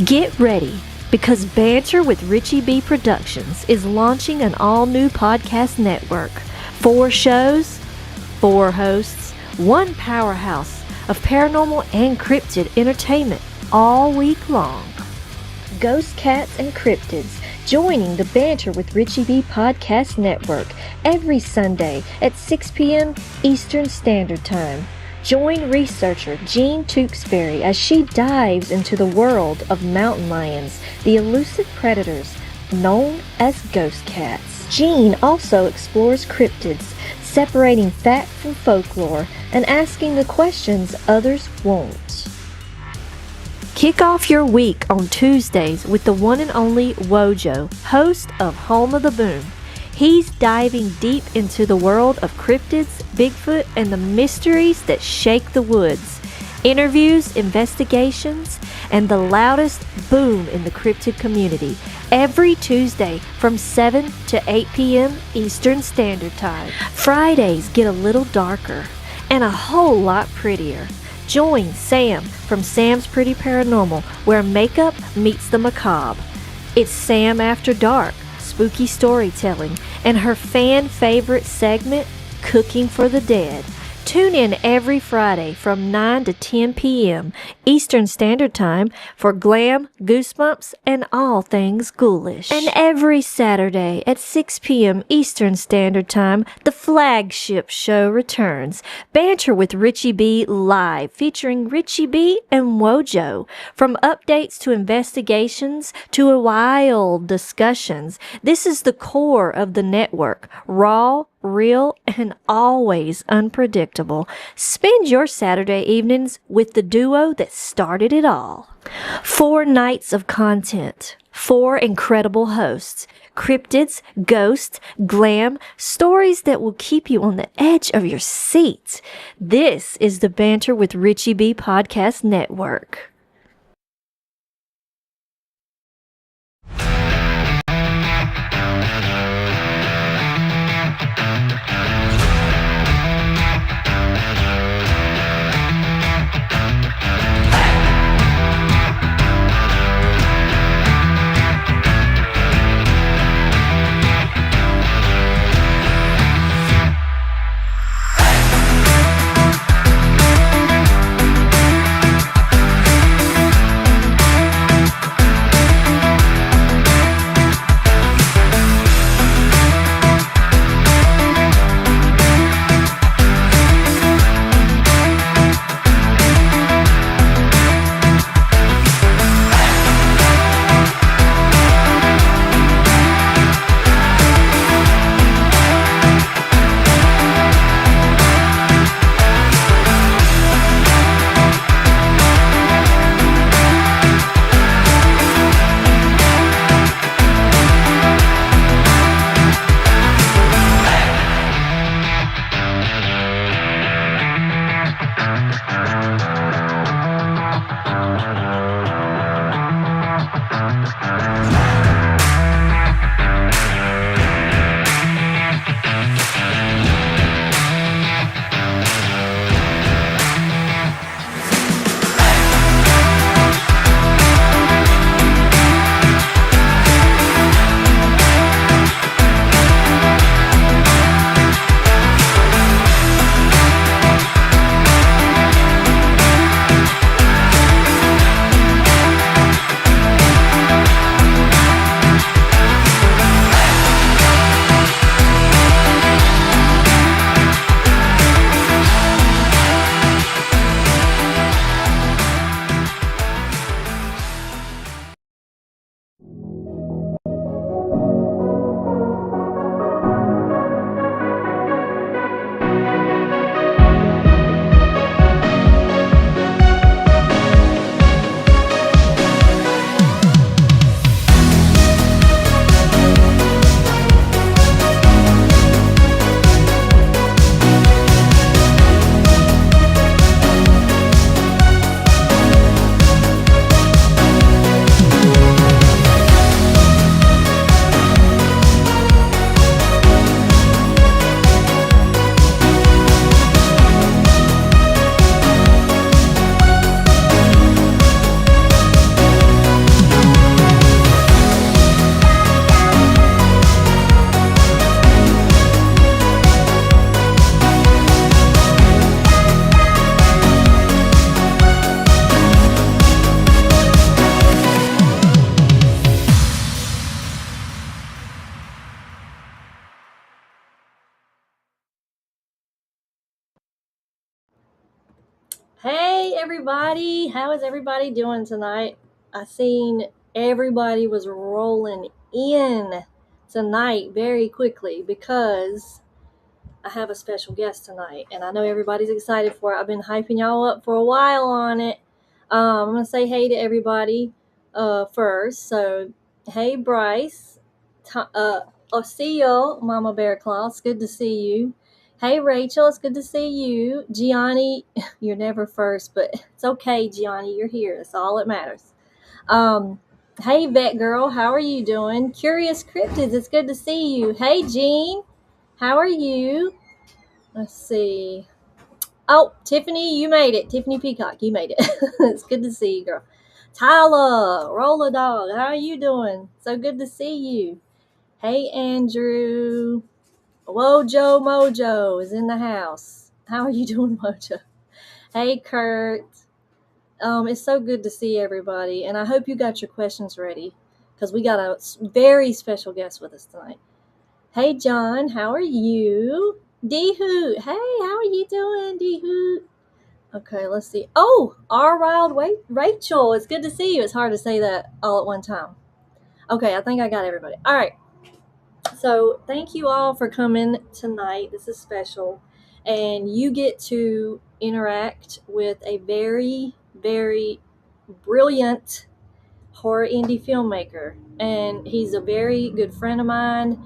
Get ready, because Banter with Richie B Productions is launching an all-new podcast network. 4 shows, 4 hosts, 1 powerhouse of paranormal and cryptid entertainment all week long. Ghost Cats and Cryptids joining the Banter with Richie B podcast network every Sunday at 6 p.m. Eastern Standard Time. Join researcher Jean Tewksbury as she dives into the world of mountain lions, the elusive predators known as ghost cats. Jean also explores cryptids, separating fact from folklore and asking the questions others won't. Kick off your week on Tuesdays with the one and only Wojo, host of Home of the Boom. He's diving deep into the world of cryptids, Bigfoot, and the mysteries that shake the woods. Interviews, investigations, and the loudest boom in the cryptid community. Every Tuesday from 7 to 8 p.m. Eastern Standard Time. Fridays get a little darker and a whole lot prettier. Join Sam from Sam's Pretty Paranormal, where makeup meets the macabre. It's Sam After Dark, spooky storytelling, and her fan favorite segment, Cooking for the Dead. Tune in every Friday from 9 to 10 p.m. Eastern Standard Time for glam, goosebumps, and all things ghoulish. And every Saturday at 6 p.m. Eastern Standard Time, the flagship show returns. Banter with Richie B live, featuring Richie B and Wojo. From updates to investigations to wild discussions, this is the core of the network. Raw, real, and always unpredictable. Spend your Saturday evenings with the duo that started it all. 4 nights of content, 4 incredible hosts, cryptids, ghosts, glam, stories that will keep you on the edge of your seat. This is the Banter with Richie B Podcast Network. Hey everybody, how is everybody doing tonight? I seen everybody was rolling in tonight very quickly because I have a special guest tonight, and I know everybody's excited for it. I've been hyping y'all up for a while on it. I'm gonna say hey to everybody first. So, hey Bryce, Oseo, Mama Bear Claw, it's good to see you. Hey Rachel, it's good to see you. Gianni, you're never first, but it's okay, Gianni, you're here. That's all that matters. Um, hey Vet Girl, how are you doing? Curious Cryptids, it's good to see you. Hey Jean, how are you? Let's see. Oh, Tiffany, you made it. Tiffany Peacock, you made it. It's good to see you, girl. Tyler, Roller Dog, how are you doing? So good to see you. Hey, Andrew. Wojo Mojo is in the house. How are you doing, Mojo? Hey, Kurt. It's so good to see everybody, and I hope you got your questions ready because we got a very special guest with us tonight. Hey, John, how are you? D Hoot, hey, how are you doing, D Hoot? Okay, let's see. Oh, R Wild Rachel, it's good to see you. It's hard to say that all at one time. Okay, I think I got everybody. All right. So, thank you all for coming tonight. This is special. And you get to interact with a very, very brilliant horror indie filmmaker. And he's a very good friend of mine,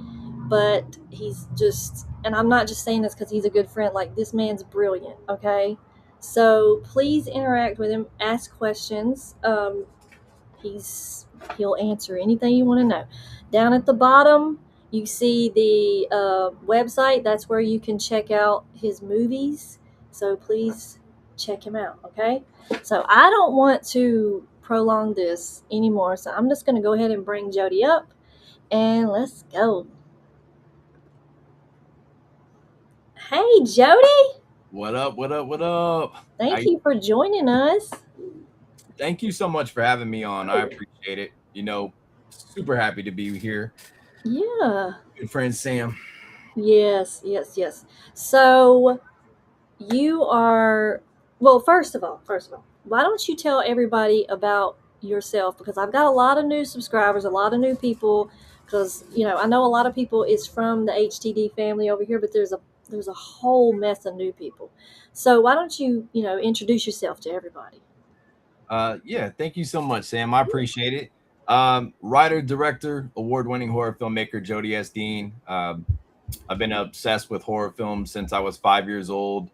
but he's just, and I'm not just saying this because he's a good friend, like this man's brilliant, okay? So please interact with him, ask questions. He'll answer anything you want to know. Down at the bottom, you see the website. That's where you can check out his movies. So please check him out, okay? So I don't want to prolong this anymore. So I'm just going to go ahead and bring Jody up and let's go. Hey, Jody. What up? What up? What up? Thank you for joining us. Thank you so much for having me on. I appreciate it. Super happy to be here. Yeah. Good friend Sam. Yes, yes, yes. So you are, well, first of all, why don't you tell everybody about yourself? Because I've got a lot of new subscribers, a lot of new people. Because I know a lot of people is from the HTD family over here, but there's a whole mess of new people. So why don't you introduce yourself to everybody? Yeah, thank you so much, Sam. I appreciate it. Writer, director, award-winning horror filmmaker Jody Dean. I've been obsessed with horror films since I was 5 years old.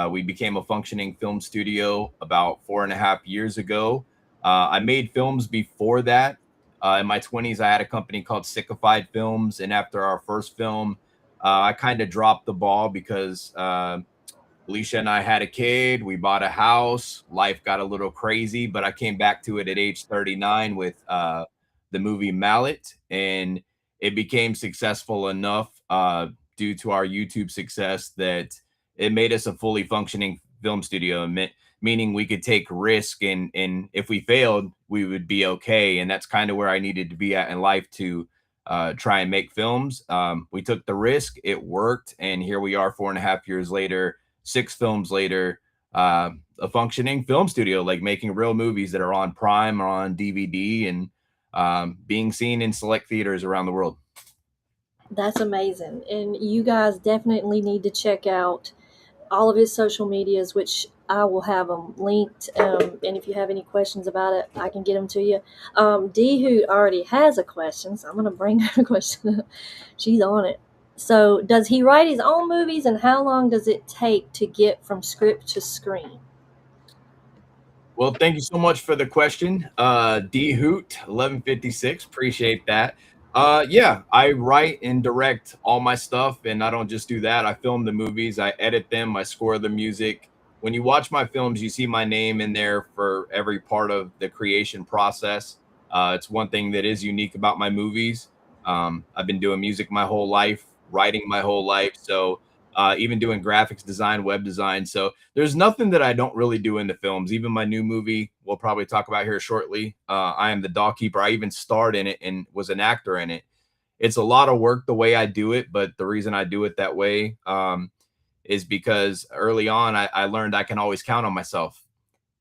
We became a functioning film studio about 4.5 years ago. I made films before that. In my 20s, I had a company called Sickified Films, and after our first film, I kind of dropped the ball because Alicia and I had a kid. We bought a house. Life got a little crazy, but I came back to it at age 39 with the movie Mallet, and it became successful enough due to our YouTube success that it made us a fully functioning film studio, meaning we could take risk, and if we failed, we would be okay. And that's kind of where I needed to be at in life to try and make films. We took the risk, it worked, and here we are 4.5 years later, 6 films later, a functioning film studio, like making real movies that are on Prime or on DVD and being seen in select theaters around the world. That's amazing. And you guys definitely need to check out all of his social medias, which I will have them linked. And if you have any questions about it, I can get them to you. D, who already has a question, so I'm going to bring her a question up. She's on it. So, does he write his own movies, and how long does it take to get from script to screen? Well, thank you so much for the question. D Hoot 1156. Appreciate that. Yeah, I write and direct all my stuff, and I don't just do that. I film the movies, I edit them, I score the music. When you watch my films, you see my name in there for every part of the creation process. It's one thing that is unique about my movies. I've been doing music my whole life, writing my whole life. So even doing graphics design, web design. So there's nothing that I don't really do in the films. Even my new movie, we'll probably talk about here shortly. I am the dog keeper. I even starred in it and was an actor in it. It's a lot of work the way I do it, but the reason I do it that way is because early on I learned I can always count on myself.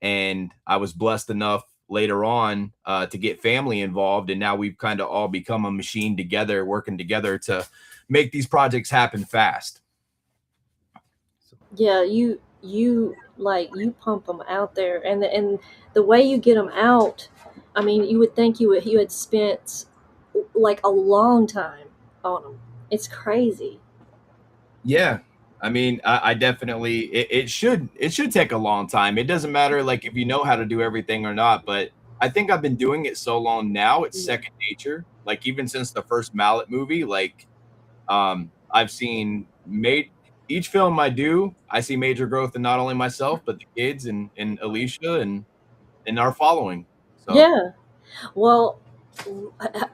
And I was blessed enough later on to get family involved, and now we've kind of all become a machine together, working together to make these projects happen fast. Yeah, you like you pump them out there, and the way you get them out, I mean, you would think you had spent like a long time on them. It's crazy. Yeah. I mean, I definitely it should take a long time. It doesn't matter like if you know how to do everything or not, but I think I've been doing it so long now, it's Yeah. second nature. Like even since the first Mallet movie, like I've seen made each film I do, I see major growth in not only myself, but the kids and Alicia and our following. So Yeah. Well,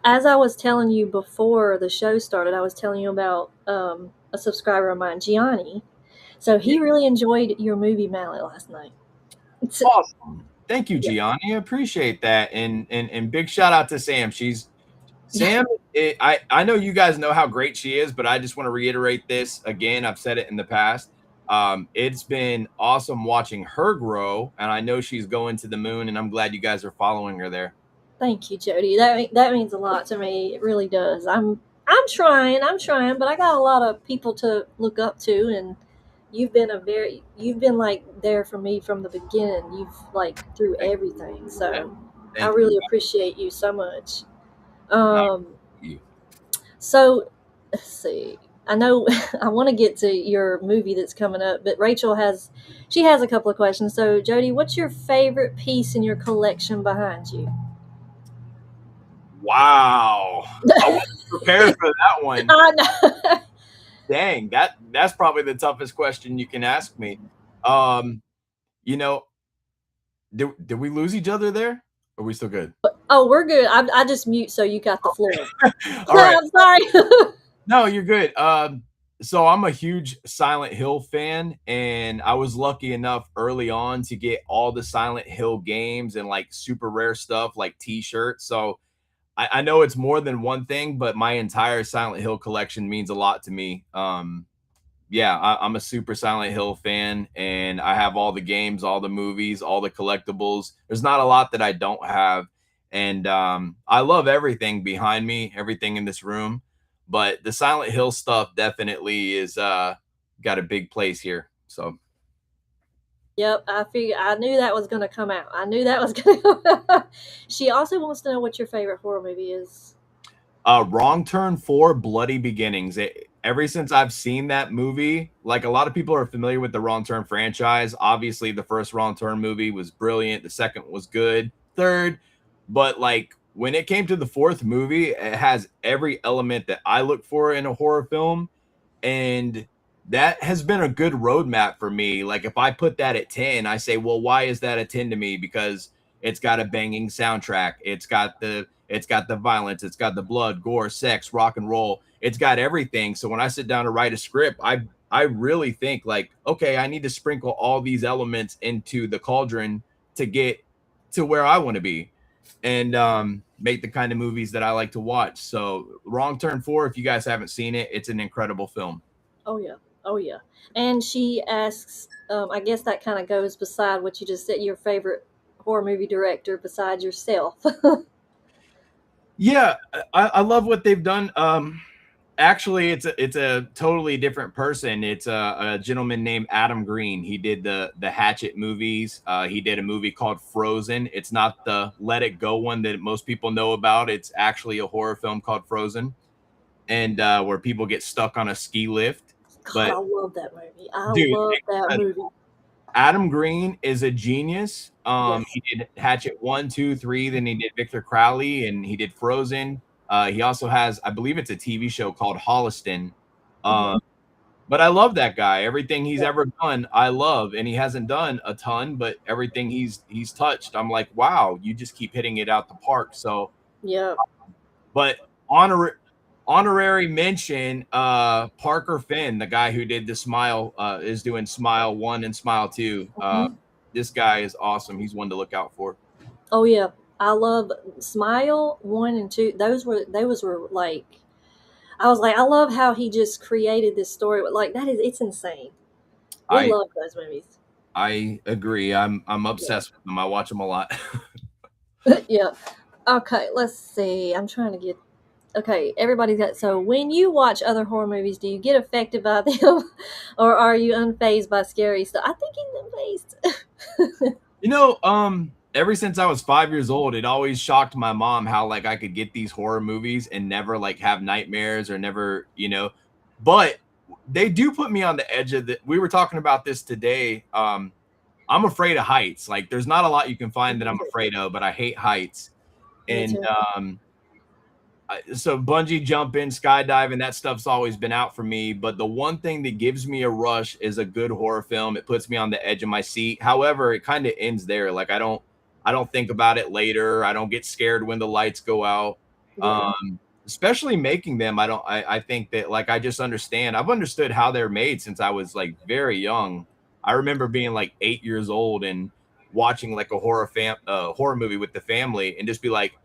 as I was telling you before the show started, I was telling you about a subscriber of mine, Gianni. So yeah, he really enjoyed your movie Mallet last night. It's, awesome. Thank you, yeah, Gianni. I appreciate that. And big shout out to Sam. She's yeah. Sam, I know you guys know how great she is, but I just want to reiterate this again. I've said it in the past. It's been awesome watching her grow, and I know she's going to the moon, and I'm glad you guys are following her there. Thank you, Jody. That means a lot to me. It really does. I'm trying, but I got a lot of people to look up to, and you've been like there for me from the beginning. You've like through Thank everything. you. So I Thank you. really appreciate you so much. Not Um, you. so let's see. I know I want to get to your movie that's coming up, but she has a couple of questions. So Jody, what's your favorite piece in your collection behind you? Wow. I wasn't prepared for that one. I know. Dang, that's probably the toughest question you can ask me. Um, you know, did we lose each other there? Are we still good? Oh, we're good. I just mute so you got the floor. All right. I'm sorry. No, you're good. So I'm a huge Silent Hill fan, and I was lucky enough early on to get all the Silent Hill games and like super rare stuff like T-shirts. So I know it's more than one thing, but my entire Silent Hill collection means a lot to me. Yeah, I'm a super Silent Hill fan, and I have all the games, all the movies, all the collectibles. There's not a lot that I don't have, and I love everything behind me, everything in this room. But the Silent Hill stuff definitely is got a big place here. So, Yep, I knew that was going to come out. I knew that was going to. She also wants to know what your favorite horror movie is. Wrong Turn 4, Bloody Beginnings. Ever since I've seen that movie, like a lot of people are familiar with the Wrong Turn franchise. Obviously, the first Wrong Turn movie was brilliant. The second was good. Third, but like when it came to the fourth movie, it has every element that I look for in a horror film. And that has been a good roadmap for me. Like if I put that at 10, I say, well, why is that a 10 to me? Because it's got a banging soundtrack. It's got the violence, it's got the blood, gore, sex, rock and roll. It's got everything. So when I sit down to write a script, I really think like, okay, I need to sprinkle all these elements into the cauldron to get to where I want to be and make the kind of movies that I like to watch. So Wrong Turn 4, if you guys haven't seen it, it's an incredible film. Oh yeah, oh yeah. And she asks, I guess that kind of goes beside what you just said. Your favorite horror movie director besides yourself. Yeah, I love what they've done. Actually, it's a totally different person. It's a gentleman named Adam Green. He did the Hatchet movies. He did a movie called Frozen. It's not the Let It Go one that most people know about. It's actually a horror film called Frozen, and where people get stuck on a ski lift. God, But I love that movie. I dude, love that movie. Adam Green is a genius. Yes. He did Hatchet 1, 2, 3, then he did Victor Crowley and he did Frozen. He also has, I believe it's a TV show called Holliston. Hmm. Uh, but I love that guy. Everything he's Yeah. ever done, I love. And he hasn't done a ton, but everything he's touched, I'm like, wow, you just keep hitting it out the park. So, Yeah. but honorary mention, Parker Finn, the guy who did the Smile, is doing Smile 1 and Smile 2. Hmm. This guy is awesome. He's one to look out for. Oh yeah. I love Smile 1 and 2. Those were like I was like, I love how he just created this story. Like that is it's insane. We I love those movies. I agree. I'm obsessed with them. I watch them a lot. Yeah. Okay, let's see. I'm trying to get. Okay, everybody's got. So, when you watch other horror movies, do you get affected by them, or are you unfazed by scary stuff? I think he's unfazed. You know, ever since I was 5 years old, it always shocked my mom how like I could get these horror movies and never like have nightmares or never, but they do put me on the edge of the. We were talking about this today. I'm afraid of heights. Like, there's not a lot you can find that I'm afraid of, but I hate heights. Me And too. so bungee jumping, skydiving, that stuff's always been out for me. But the one thing that gives me a rush is a good horror film. It puts me on the edge of my seat. However, it kind of ends there. Like, I don't think about it later. I don't get scared when the lights go out. Yeah. Especially making them. I think that, like, I just understand. I've understood how they're made since I was like very young. I remember being like 8 years old and watching like a horror movie with the family and just be like,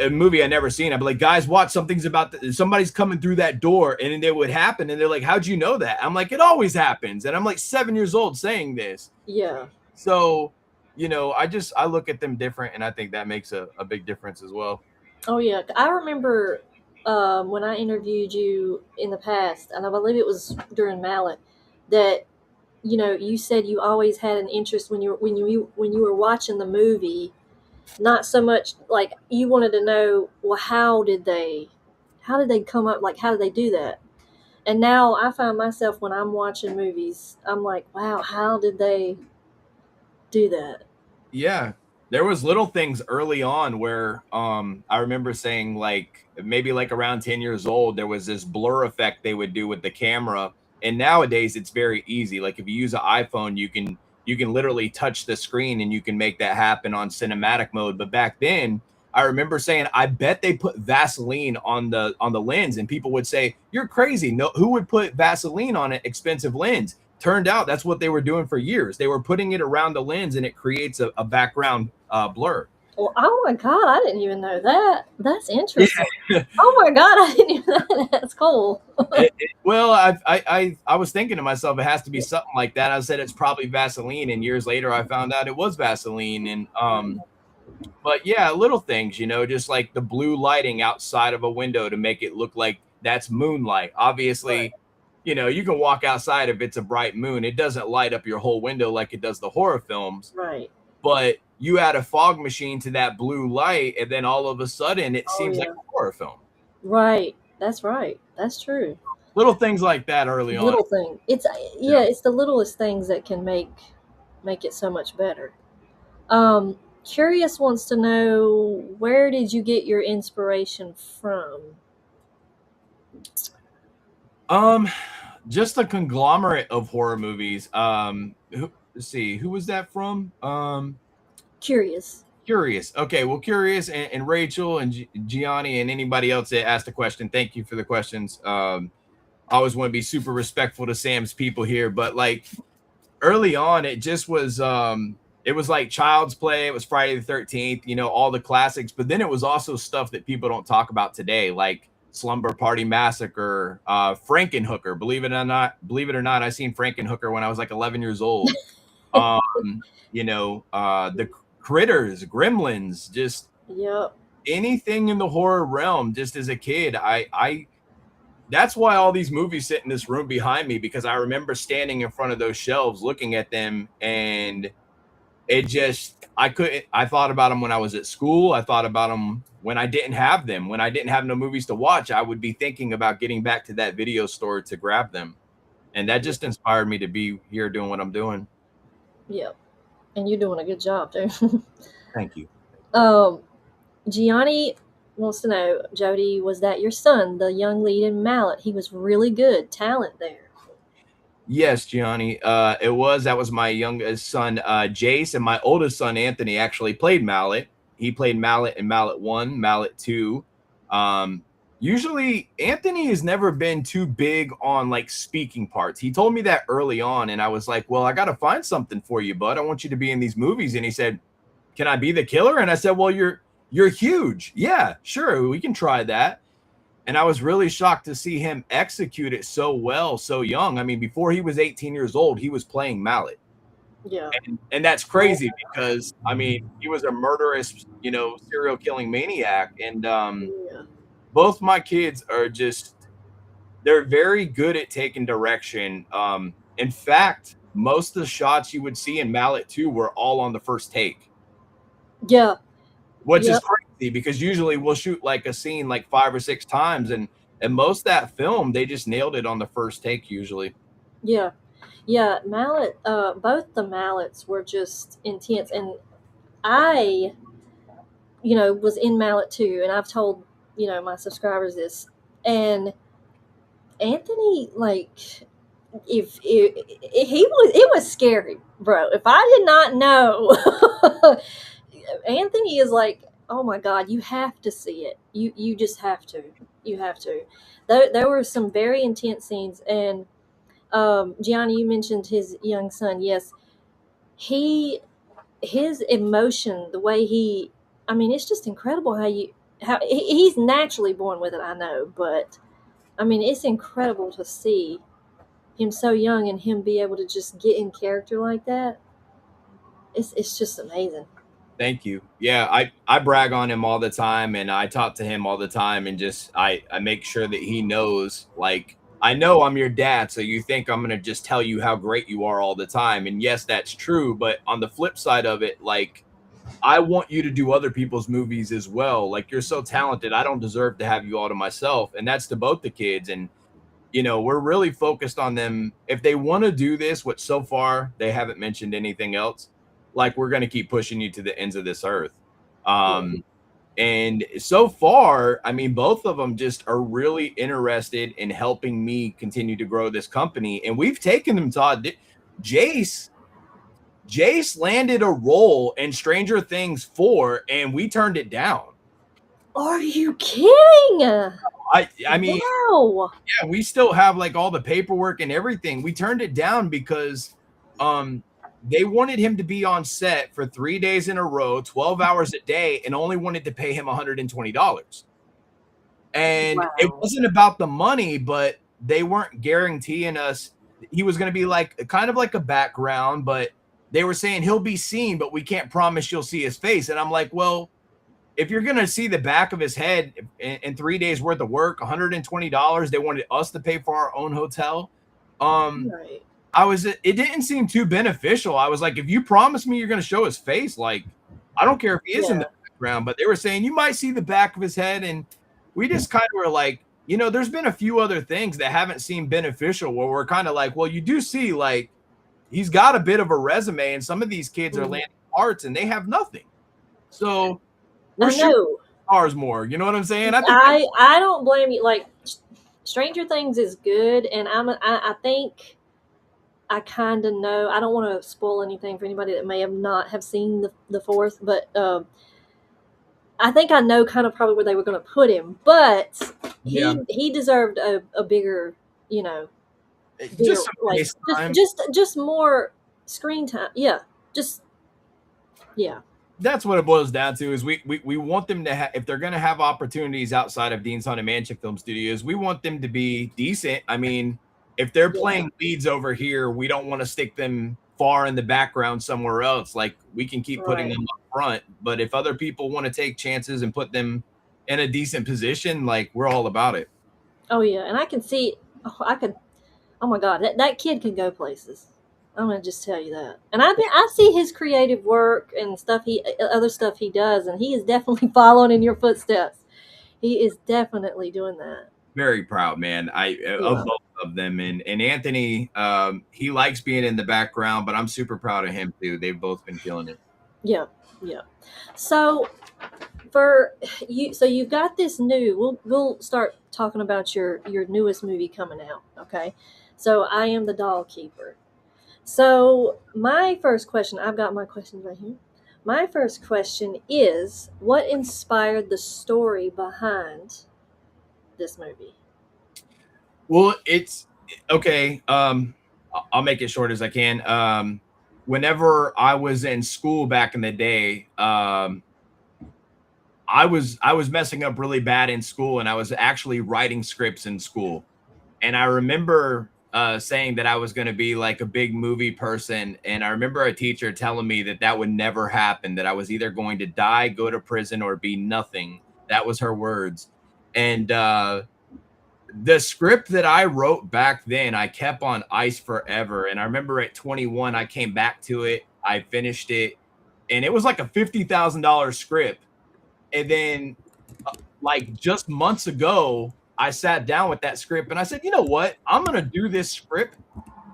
a movie I never seen. I'd be like, guys, watch, somebody's coming through that door, and then it would happen. And they're like, how'd you know that? I'm like, it always happens. And I'm like 7 years old saying this. Yeah. So, I look at them different, and I think that makes a big difference as well. Oh yeah. I remember when I interviewed you in the past, and I believe it was during Mallet, that you said you always had an interest when you were watching the movie, not so much like you wanted to know, well, how did they come up, like how did they do that? And now I find myself when I'm watching movies, I'm like, wow, how did they do that? Yeah. There was little things early on where I remember saying, like, maybe like around 10 years old, there was this blur effect they would do with the camera. And nowadays it's very easy. Like, if you use an iPhone, you can literally touch the screen and you can make that happen on cinematic mode. But back then, I remember saying, I bet they put Vaseline on the lens, and people would say, you're crazy. No, who would put Vaseline on an expensive lens? Turned out that's what they were doing for years. They were putting it around the lens, and it creates a background blur. Well, oh my god, I didn't even know that. That's interesting. Yeah. Oh my god, I didn't even know that. That's cool. Well, I was thinking to myself, it has to be something like that. I said it's probably Vaseline, and years later I found out it was Vaseline. And but yeah, little things, just like the blue lighting outside of a window to make it look like that's moonlight. Obviously, Right. you can walk outside if it's a bright moon. It doesn't light up your whole window like it does the horror films. Right. But you add a fog machine to that blue light, and then all of a sudden it Oh seems like yeah. a horror film. Right. That's right. That's true. Little things like that early on. Little thing. It's Yeah. yeah, it's the littlest things that can make it so much better. Curious wants to know, where did you get your inspiration from? Um, just a conglomerate of horror movies. Let's see, who was that from? Curious. Curious. Okay, well, Curious and Rachel and Gianni and anybody else that asked a question. Thank you for the questions. I always want to be super respectful to Sam's people here, but like early on, it was like Child's Play, it was Friday the 13th, all the classics, but then it was also stuff that people don't talk about today, like Slumber Party Massacre, Frankenhooker. Believe it or not, I seen Frankenhooker when I was like 11 years old. The Critters, Gremlins, just Yep. anything in the horror realm. Just as a kid, I that's why all these movies sit in this room behind me, because I remember standing in front of those shelves looking at them, and I thought about them when I was at school. I thought about them when I didn't have them. When I didn't have no movies to watch, I would be thinking about getting back to that video store to grab them. And that just inspired me to be here doing what I'm doing. Yep. And you're doing a good job too. Thank you. um, Gianni wants to know, Jody, was that your son, the young lead in Mallet? He was really good talent there. Yes, Gianni. That was my youngest son, Jace, and my oldest son, Anthony, actually played Mallet. He played Mallet in Mallet 1, Mallet 2. Usually Anthony has never been too big on like speaking parts. He told me that early on, and I was like, well, I got to find something for you, bud. I want you to be in these movies. And he said, can I be the killer? And I said, well, you're huge. Yeah, sure. We can try that. And I was really shocked to see him execute it so well, so young. I mean, before he was 18 years old, he was playing Mallet. Yeah. And that's crazy because I mean he was a murderous, serial killing maniac, and Yeah. both my kids are just they're very good at taking direction. In fact, most of the shots you would see in Mallet 2 were all on the first take, Yeah. which is Yep. crazy because usually we'll shoot like a scene like 5 or 6 times, and most of that film they just nailed it on the first take usually. Yeah. Yeah. Mallet. Both the mallets were just intense, and I, was in Mallet too, and I've told my subscribers this, and Anthony, like, if he was, it was scary, bro. If I did not know, Anthony is like, oh my god, you have to see it. You just have to. You have to. There were some very intense scenes, and Gianni, you mentioned his young son. Yes, he his emotion, the way he. I mean, it's just incredible how he's naturally born with it. I know, but I mean, it's incredible to see him so young and him be able to just get in character like that. It's just amazing. Thank you. Yeah, I brag on him all the time and I talk to him all the time and just I make sure that he knows like I know I'm your dad, so you think I'm going to just tell you how great you are all the time. And yes, that's true, but on the flip side of it, like I want you to do other people's movies as well. Like you're so talented. I don't deserve to have you all to myself. And that's to both the kids. And we're really focused on them. If they want to do this, which so far they haven't mentioned anything else, like we're going to keep pushing you to the ends of this earth. Yeah. And so far, I mean, both of them just are really interested in helping me continue to grow this company. And we've taken them, Todd. Jace, Jace landed a role in Stranger Things 4, and we turned it down. Are you kidding? I mean, Wow. yeah, we still have like all the paperwork and everything. We turned it down because they wanted him to be on set for 3 days in a row, 12 hours a day, and only wanted to pay him $120. And it Wow. wasn't about the money, but they weren't guaranteeing us he was going to be like kind of like a background, but they were saying he'll be seen, but we can't promise you'll see his face. And I'm like, well, if you're going to see the back of his head in 3 days worth of work, $120, they wanted us to pay for our own hotel. Right. It didn't seem too beneficial. I was like, if you promise me you're going to show his face, like, I don't care if he is in Yeah. the background, but they were saying you might see the back of his head. And we just kind of were like, there's been a few other things that haven't seemed beneficial where we're kind of like, well, you do see like he's got a bit of a resume and some of these kids are landing parts and they have nothing. So we're I shooting know. stars more. You know what I'm saying? I think I don't blame you. Like, Stranger Things is good, and I think I kind of know. I don't want to spoil anything for anybody that may have not have seen the fourth, but I think I know kind of probably where they were going to put him. But yeah, he deserved a bigger, bigger, just some like, face time. just more screen time. Yeah, just yeah. That's what it boils down to is we want them to have, if they're going to have opportunities outside of Dean's Haunted Mansion Film Studios, we want them to be decent. I mean, if they're Yeah. playing leads over here, we don't want to stick them far in the background somewhere else. Like we can keep putting Right. them up front, but if other people want to take chances and put them in a decent position, like we're all about it. Oh yeah, and I can see. Oh, I could. Oh my god, that kid can go places. I'm gonna just tell you that. And I see his creative work and stuff other stuff he does, and he is definitely following in your footsteps. He is definitely doing that. Very proud, man. Of Yeah. both of them, and Anthony, he likes being in the background, but I'm super proud of him too. They've both been killing it. Yeah. Yeah. So for you, so you've got this new. We'll start talking about your newest movie coming out. Okay. So I Am the Doll Keeper. So my first question, I've got my questions right here. My first question is, what inspired the story behind this movie? Well, it's okay. I'll make it short as I can. Whenever I was in school back in the day, I was messing up really bad in school, and I was actually writing scripts in school. And I remember saying that I was going to be like a big movie person. And I remember a teacher telling me that that would never happen, that I was either going to die, go to prison, or be nothing. That was her words. And the script that I wrote back then, I kept on ice forever. And I remember at 21, I came back to it. I finished it. And it was like a $50,000 script. And then like just months ago, I sat down with that script and I said, you know what? I'm going to do this script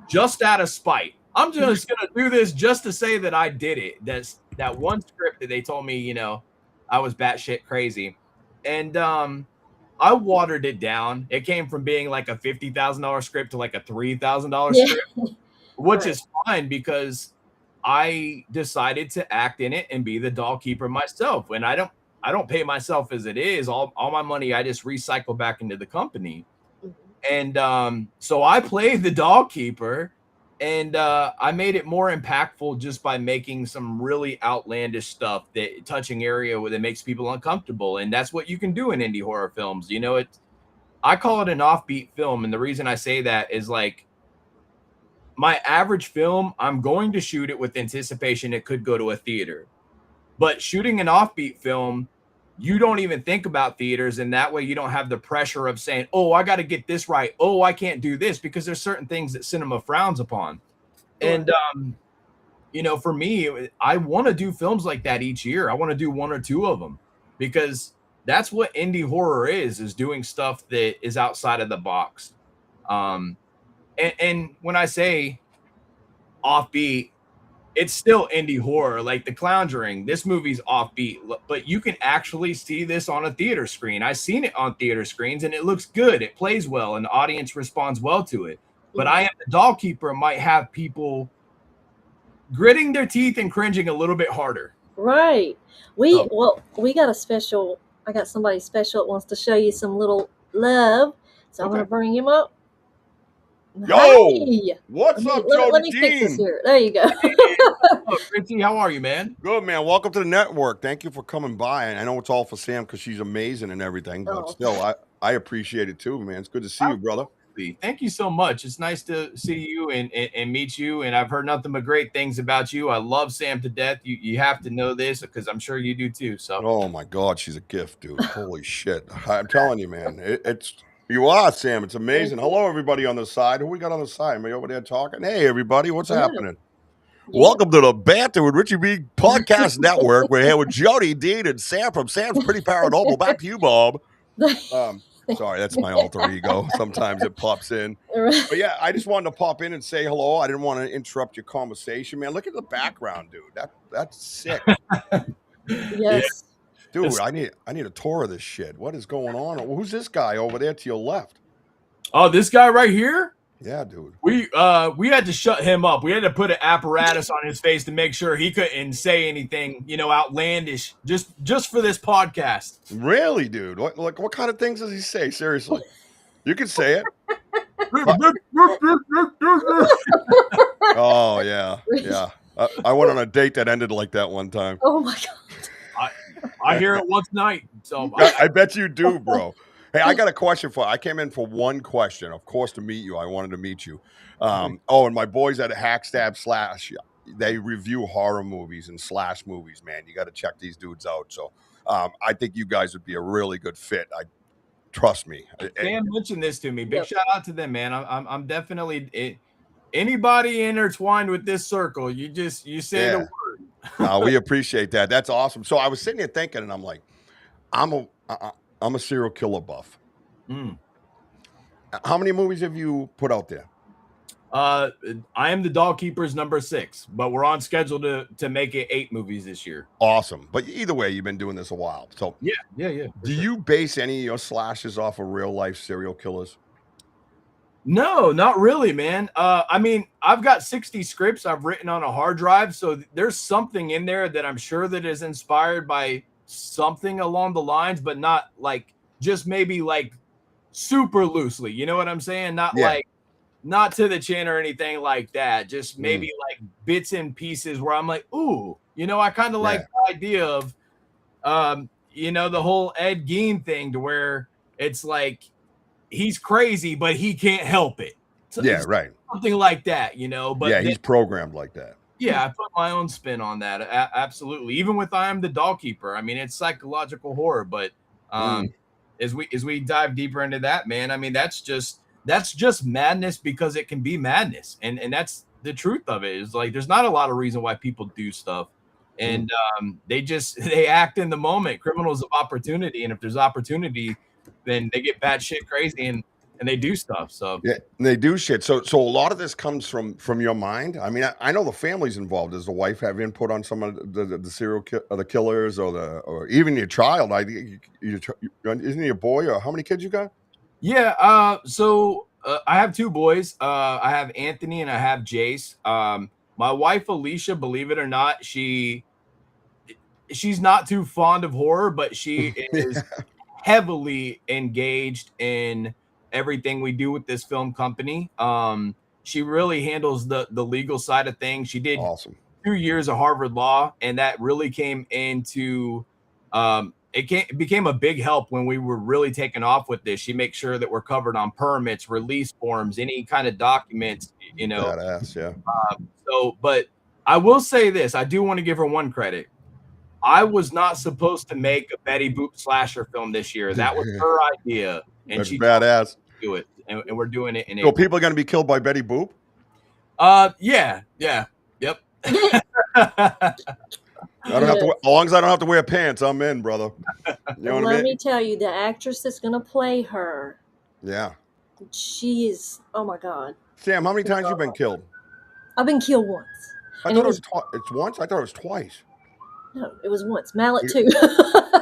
just out of spite. I'm just going to do this just to say that I did it. That's that one script that they told me, you know, I was batshit crazy. And I watered it down. It came from being like a $50,000 script to like a $3,000 script, which is fine because I decided to act in it and be the doll keeper myself. And I don't pay myself as it is. All my money I just recycle back into the company. And so I played the doll keeper, and I made it more impactful just by making some really outlandish stuff that touching area where that makes people uncomfortable. And that's what you can do in indie horror films. You know, I call it an offbeat film. And the reason I say that is like my average film, I'm going to shoot it with anticipation it could go to a theater. But shooting an offbeat film, you don't even think about theaters, and that way you don't have the pressure of saying, oh, I got to get this right. Oh, I can't do this, because there's certain things that cinema frowns upon. And, you know, for me, I want to do films like that each year. I want to do one or two of them because that's what indie horror is doing stuff that is outside of the box. And when I say offbeat, it's still indie horror. Like The Conjuring, this movie's offbeat, but you can actually see this on a theater screen. I've seen it on theater screens and it looks good. It plays well and the audience responds well to it. But I Am the Doll Keeper might have people gritting their teeth and cringing a little bit harder. Right. We got a special, I got somebody special that wants to show you some little love. So I'm going to bring him up. Yo, hey. What's up, Jody Dean? Let me fix this here. There you go. Richie, how are you, man? Good, man. Welcome to the network. Thank you for coming by. And I know it's all for Sam because she's amazing and everything, but still, I appreciate it too, man. It's good to see you, brother. Thank you so much. It's nice to see you and meet you. And I've heard nothing but great things about you. I love Sam to death. You have to know this because I'm sure you do too. So. Oh my God, she's a gift, dude. Holy shit. I'm telling you, man. You are, Sam. It's amazing. Hello, everybody on the side. Who we got on the side? Am I over there talking? Hey, everybody. What's happening? Welcome to the Banter with Richie B Podcast Network. We're here with Jody Dean and Sam from Sam's Pretty Paranormal. Back to you, Bob. Sorry, that's my alter ego. Sometimes it pops in. But yeah, I just wanted to pop in and say hello. I didn't want to interrupt your conversation, man. Look at the background, dude. That's sick. Yes. Dude, I need a tour of this shit. What is going on? Who's this guy over there to your left? Oh, this guy right here? Yeah, dude. We had to shut him up. We had to put an apparatus on his face to make sure he couldn't say anything, you know, outlandish just for this podcast. Really, dude? What kind of things does he say? Seriously. You can say it. Oh, yeah. Yeah. I went on a date that ended like that one time. Oh my God. I hear it once a night. So I bet you do, bro. Hey, I got a question for you. I came in for one question. Of course, to meet you. I wanted to meet you. And my boys at Hackstab Slash, they review horror movies and slash movies, man. You got to check these dudes out. So I think you guys would be a really good fit. Trust me. Sam mentioned this to me. Big shout out to them, man. I'm definitely anybody intertwined with this circle. You say the word. We appreciate that. That's awesome. So I was sitting here thinking, and I'm like, I'm a serial killer buff. How many movies have you put out there? I Am the Doll Keeper's number 6, but we're on schedule to make it 8 movies this year. Awesome. But either way, you've been doing this a while. So yeah. Do you base any of your slashes off of real life serial killers? No, not really, man. I mean, I've got 60 scripts I've written on a hard drive, so there's something in there that I'm sure that is inspired by something along the lines, but not like just maybe like super loosely. You know what I'm saying? Not like not to the chin or anything like that. Just maybe like bits and pieces where I'm like, ooh, you know, I kind of like the idea of, you know, the whole Ed Gein thing to where it's like, he's crazy, but he can't help it Yeah, right. Something like that, you know. But Yeah, then, he's programmed like that. yeah, I put my own spin on that. Absolutely. Even with I Am the Doll Keeper, I mean, it's psychological horror, but as we dive deeper into that, man, I mean, that's just madness because it can be madness, and that's the truth of it. Is like there's not a lot of reason why people do stuff, and they act in the moment, criminals of opportunity, and if there's opportunity, then they get batshit crazy and they do stuff. So Yeah, they do shit. So a lot of this comes from your mind. I mean, I know the family's involved. Does the wife have input on some of the the killers or even your child? I think isn't he a boy or how many kids you got? yeah, so I have two boys. I have Anthony and I have Jace. My wife Alicia, believe it or not, she's not too fond of horror, but she is heavily engaged in everything we do with this film company. She really handles the legal side of things. She did Awesome. 2 years of Harvard Law, and that really came into it became a big help when we were really taking off with this. She makes sure that we're covered on permits, release forms, any kind of documents, you know. Badass, yeah. So, but I will say this: I do want to give her one credit. I was not supposed to make a Betty Boop slasher film this year. That was her idea, and That's she badass. do it, and we're doing it in So April. people are going to be killed by Betty Boop? Yeah, yep. I don't have to. As long as I don't have to wear pants, I'm in, brother. You know what I Let mean? me tell you, the actress that's going to play her, Yeah. she is, oh my God. Sam, how many times you been killed? I've been killed once. I And thought it was it's once. I thought it was twice. No, it was once. Mallet too.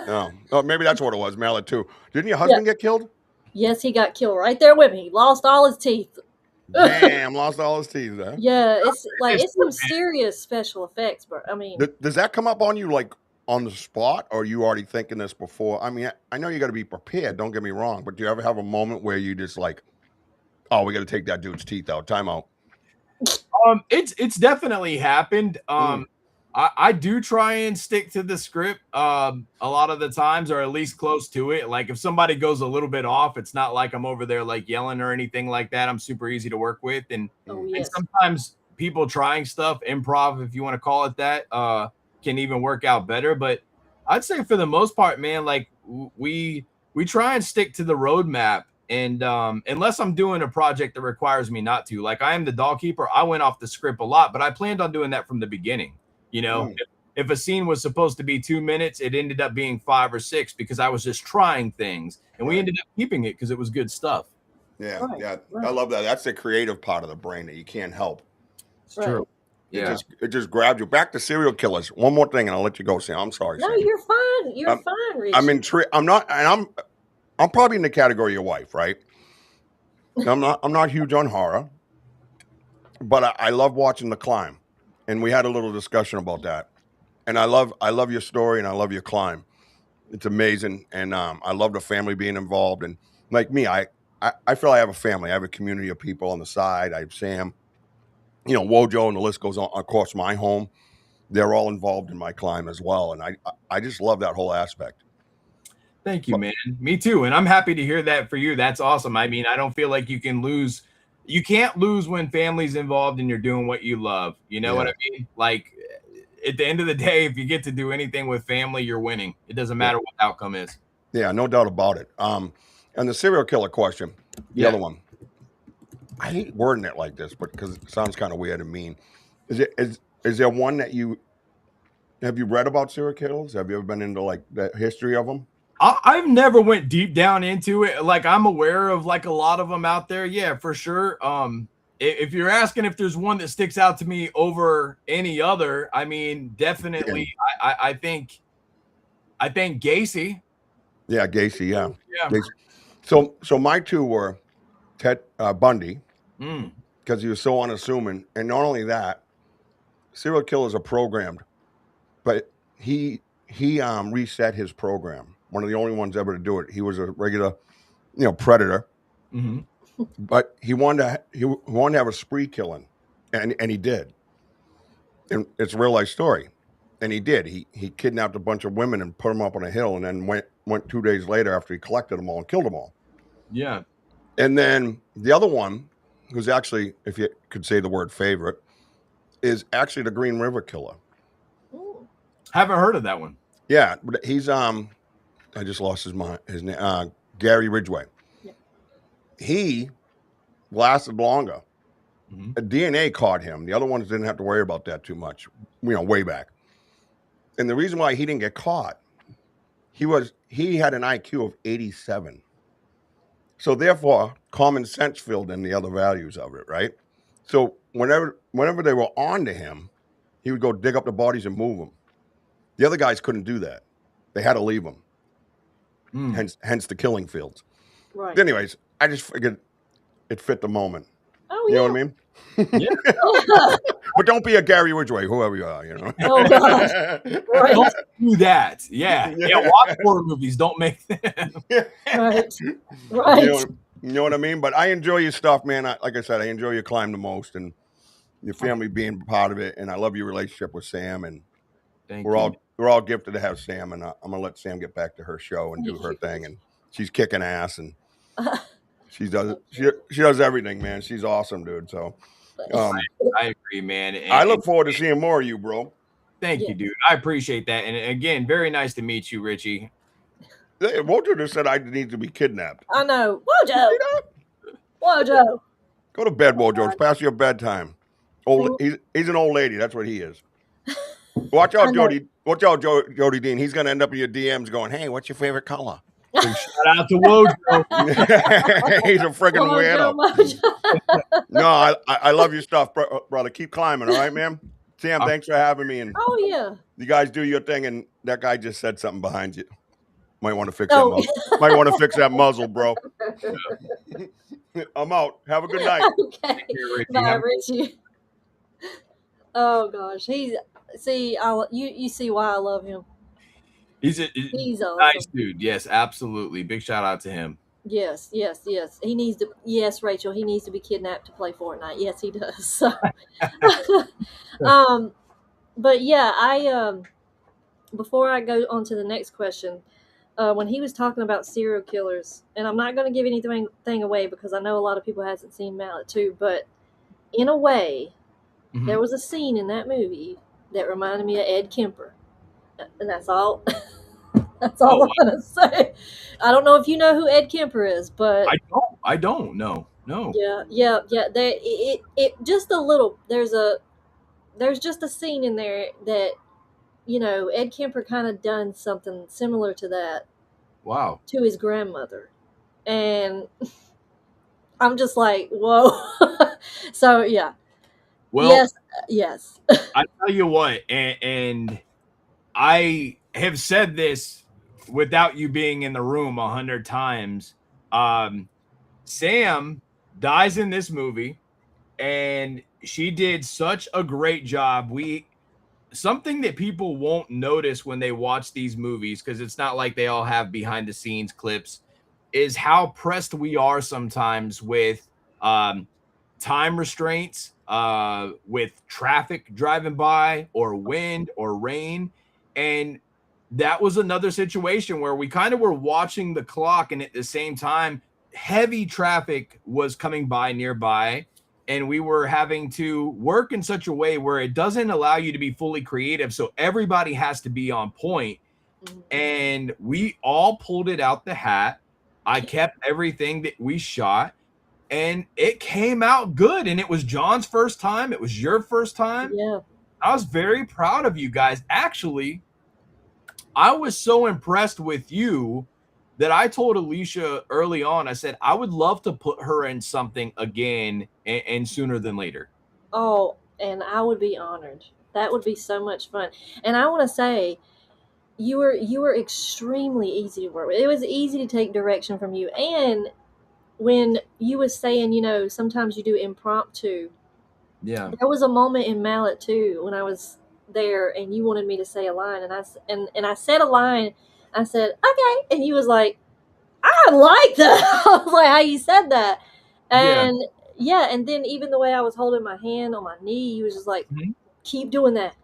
No, oh, maybe that's what it was. Mallet too. Didn't your husband get killed? Yes, he got killed right there with me. He lost all his teeth. Damn, lost all his teeth. Huh? Yeah, it's some serious special effects, but I mean, Does that come up on you like on the spot, or are you already thinking this before? I mean, I know you got to be prepared. Don't get me wrong, but do you ever have a moment where you just like, oh, we got to take that dude's teeth out? Time out. It's definitely happened. I do try and stick to the script a lot of the times, or at least close to it. Like if somebody goes a little bit off, it's not like I'm over there like yelling or anything like that. I'm super easy to work with, and sometimes people trying stuff, improv, if you want to call it that, can even work out better. But I'd say for the most part, man, like we try and stick to the roadmap. And unless I'm doing a project that requires me not to, like I Am the Doll Keeper, I went off the script a lot, but I planned on doing that from the beginning. You know, if a scene was supposed to be 2 minutes, it ended up being 5 or 6 because I was just trying things, and we ended up keeping it because it was good stuff. Yeah, I love that. That's the creative part of the brain that you can't help. It's true. Yeah, it just grabs you. Back to serial killers. One more thing, and I'll let you go, Sam. I'm sorry. No, Sam. you're fine. You're fine, Rich. I'm intrigued. I'm not, and I'm probably in the category of your wife, right? I'm not huge on horror, but I love watching The Climb, and we had a little discussion about that. And I love your story, and I love your climb. It's amazing, and I love the family being involved. And like me, I feel I have a family. I have a community of people on the side. I have Sam, you know, Wojo, and the list goes on. Of course, my home, they're all involved in my climb as well, and I just love that whole aspect. Thank you, man. Me too, and I'm happy to hear that for you. That's awesome. I mean, I don't feel like you can lose. You can't lose when family's involved and you're doing what you love. You know what I mean? Like at the end of the day, if you get to do anything with family, you're winning. It doesn't matter what the outcome is. Yeah, no doubt about it. And the serial killer question, the other one. I hate wording it like this, but because it sounds kind of weird and mean. Is there one that have you read about serial killers? Have you ever been into like the history of them? I've never went deep down into it. Like I'm aware of like a lot of them out there. Yeah, for sure. If you're asking if there's one that sticks out to me over any other, I mean, definitely. Yeah. I think Gacy. Yeah, Gacy. Yeah. Gacy. So my two were Ted Bundy, because he was so unassuming, and not only that, serial killers are programmed, but he reset his program. One of the only ones ever to do it. He was a regular, predator, but he wanted to have a spree killing, and he did. And it's a real life story, and he did. He kidnapped a bunch of women and put them up on a hill, and then went 2 days later after he collected them all and killed them all. Yeah. And then the other one, who's actually, if you could say the word favorite, is actually the Green River Killer. Ooh. Haven't heard of that one. Yeah, but he's I just lost his name. Gary Ridgway. Yeah. He lasted longer. Mhm. DNA caught him. The other ones didn't have to worry about that too much, way back. And the reason why he didn't get caught, he had an IQ of 87. So therefore, common sense filled in the other values of it, right? So whenever they were on to him, he would go dig up the bodies and move them. The other guys couldn't do that. They had to leave them. Hence the killing fields. Right. Anyways, I just figured it fit the moment. Oh, You yeah. know what I mean? Yeah. But don't be a Gary Ridgway, whoever you are, Oh, God. Right. Don't do that. Yeah. Watch horror movies. Don't make them. Right. Right. You know what I mean? But I enjoy your stuff, man. Like I said, I enjoy your climb the most, and your family being part of it. And I love your relationship with Sam. And we're all gifted to have Sam. And I'm gonna let Sam get back to her show and do her thing. And she's kicking ass, and she does everything, man. She's awesome, dude. So I agree, man. And I look forward to seeing more of you, bro. Thank you, dude. I appreciate that. And again, very nice to meet you, Richie. Wojo just said I need to be kidnapped. I know. Wojo. Go to bed, Wojo. It's past your bedtime. He's an old lady. That's what he is. Watch out, Jody. Watch out, Jody Dean. He's gonna end up in your DMs going, "Hey, what's your favorite color?" Shout out to Wojo. He's a freaking weirdo. No, I love your stuff, brother. Keep climbing, all right, man. Sam, thanks for having me. And oh yeah, you guys do your thing. And that guy just said something behind you. Might want to fix that muzzle. Might want to fix that muzzle, bro. I'm out. Have a good night. Okay. Bye, Richie. Oh gosh, you see why I love him. He's awesome. Nice dude. Yes, absolutely. Big shout out to him. Yes. He needs to. Yes, Rachel. He needs to be kidnapped to play Fortnite. Yes, he does. So, but yeah, before I go on to the next question, when he was talking about serial killers, and I'm not going to give anything away because I know a lot of people hasn't seen Mallet too, but in a way, there was a scene in that movie that reminded me of Ed Kemper, and that's all. That's all I'm gonna say. I don't know if you know who Ed Kemper is, but I don't know. No. Yeah. It just a little. There's just a scene in there that, Ed Kemper kind of done something similar to that. Wow. To his grandmother, and I'm just like, whoa. So yeah. Well, yes. I tell you what, and I have said this without you being in the room 100 times. Sam dies in this movie, and she did such a great job. Something that people won't notice when they watch these movies, because it's not like they all have behind the scenes clips, is how pressed we are sometimes with time restraints, with traffic driving by, or wind or rain. And that was another situation where we kind of were watching the clock, and at the same time, heavy traffic was coming by nearby, and we were having to work in such a way where it doesn't allow you to be fully creative. So everybody has to be on point. And we all pulled it out the hat. I kept everything that we shot, and it came out good. And it was John's first time. It was your first time. Yeah. I was very proud of you guys. Actually, I was so impressed with you that I told Alicia early on, I said, I would love to put her in something again, and sooner than later. Oh, and I would be honored. That would be so much fun. And I want to say, you were extremely easy to work with. It was easy to take direction from you. And when you was saying, sometimes you do impromptu. Yeah. There was a moment in Mallet too when I was there, and you wanted me to say a line, and I said a line. I said, okay, and you was like, I like that. I was like, how you said that, and and then even the way I was holding my hand on my knee, you was just like, keep doing that.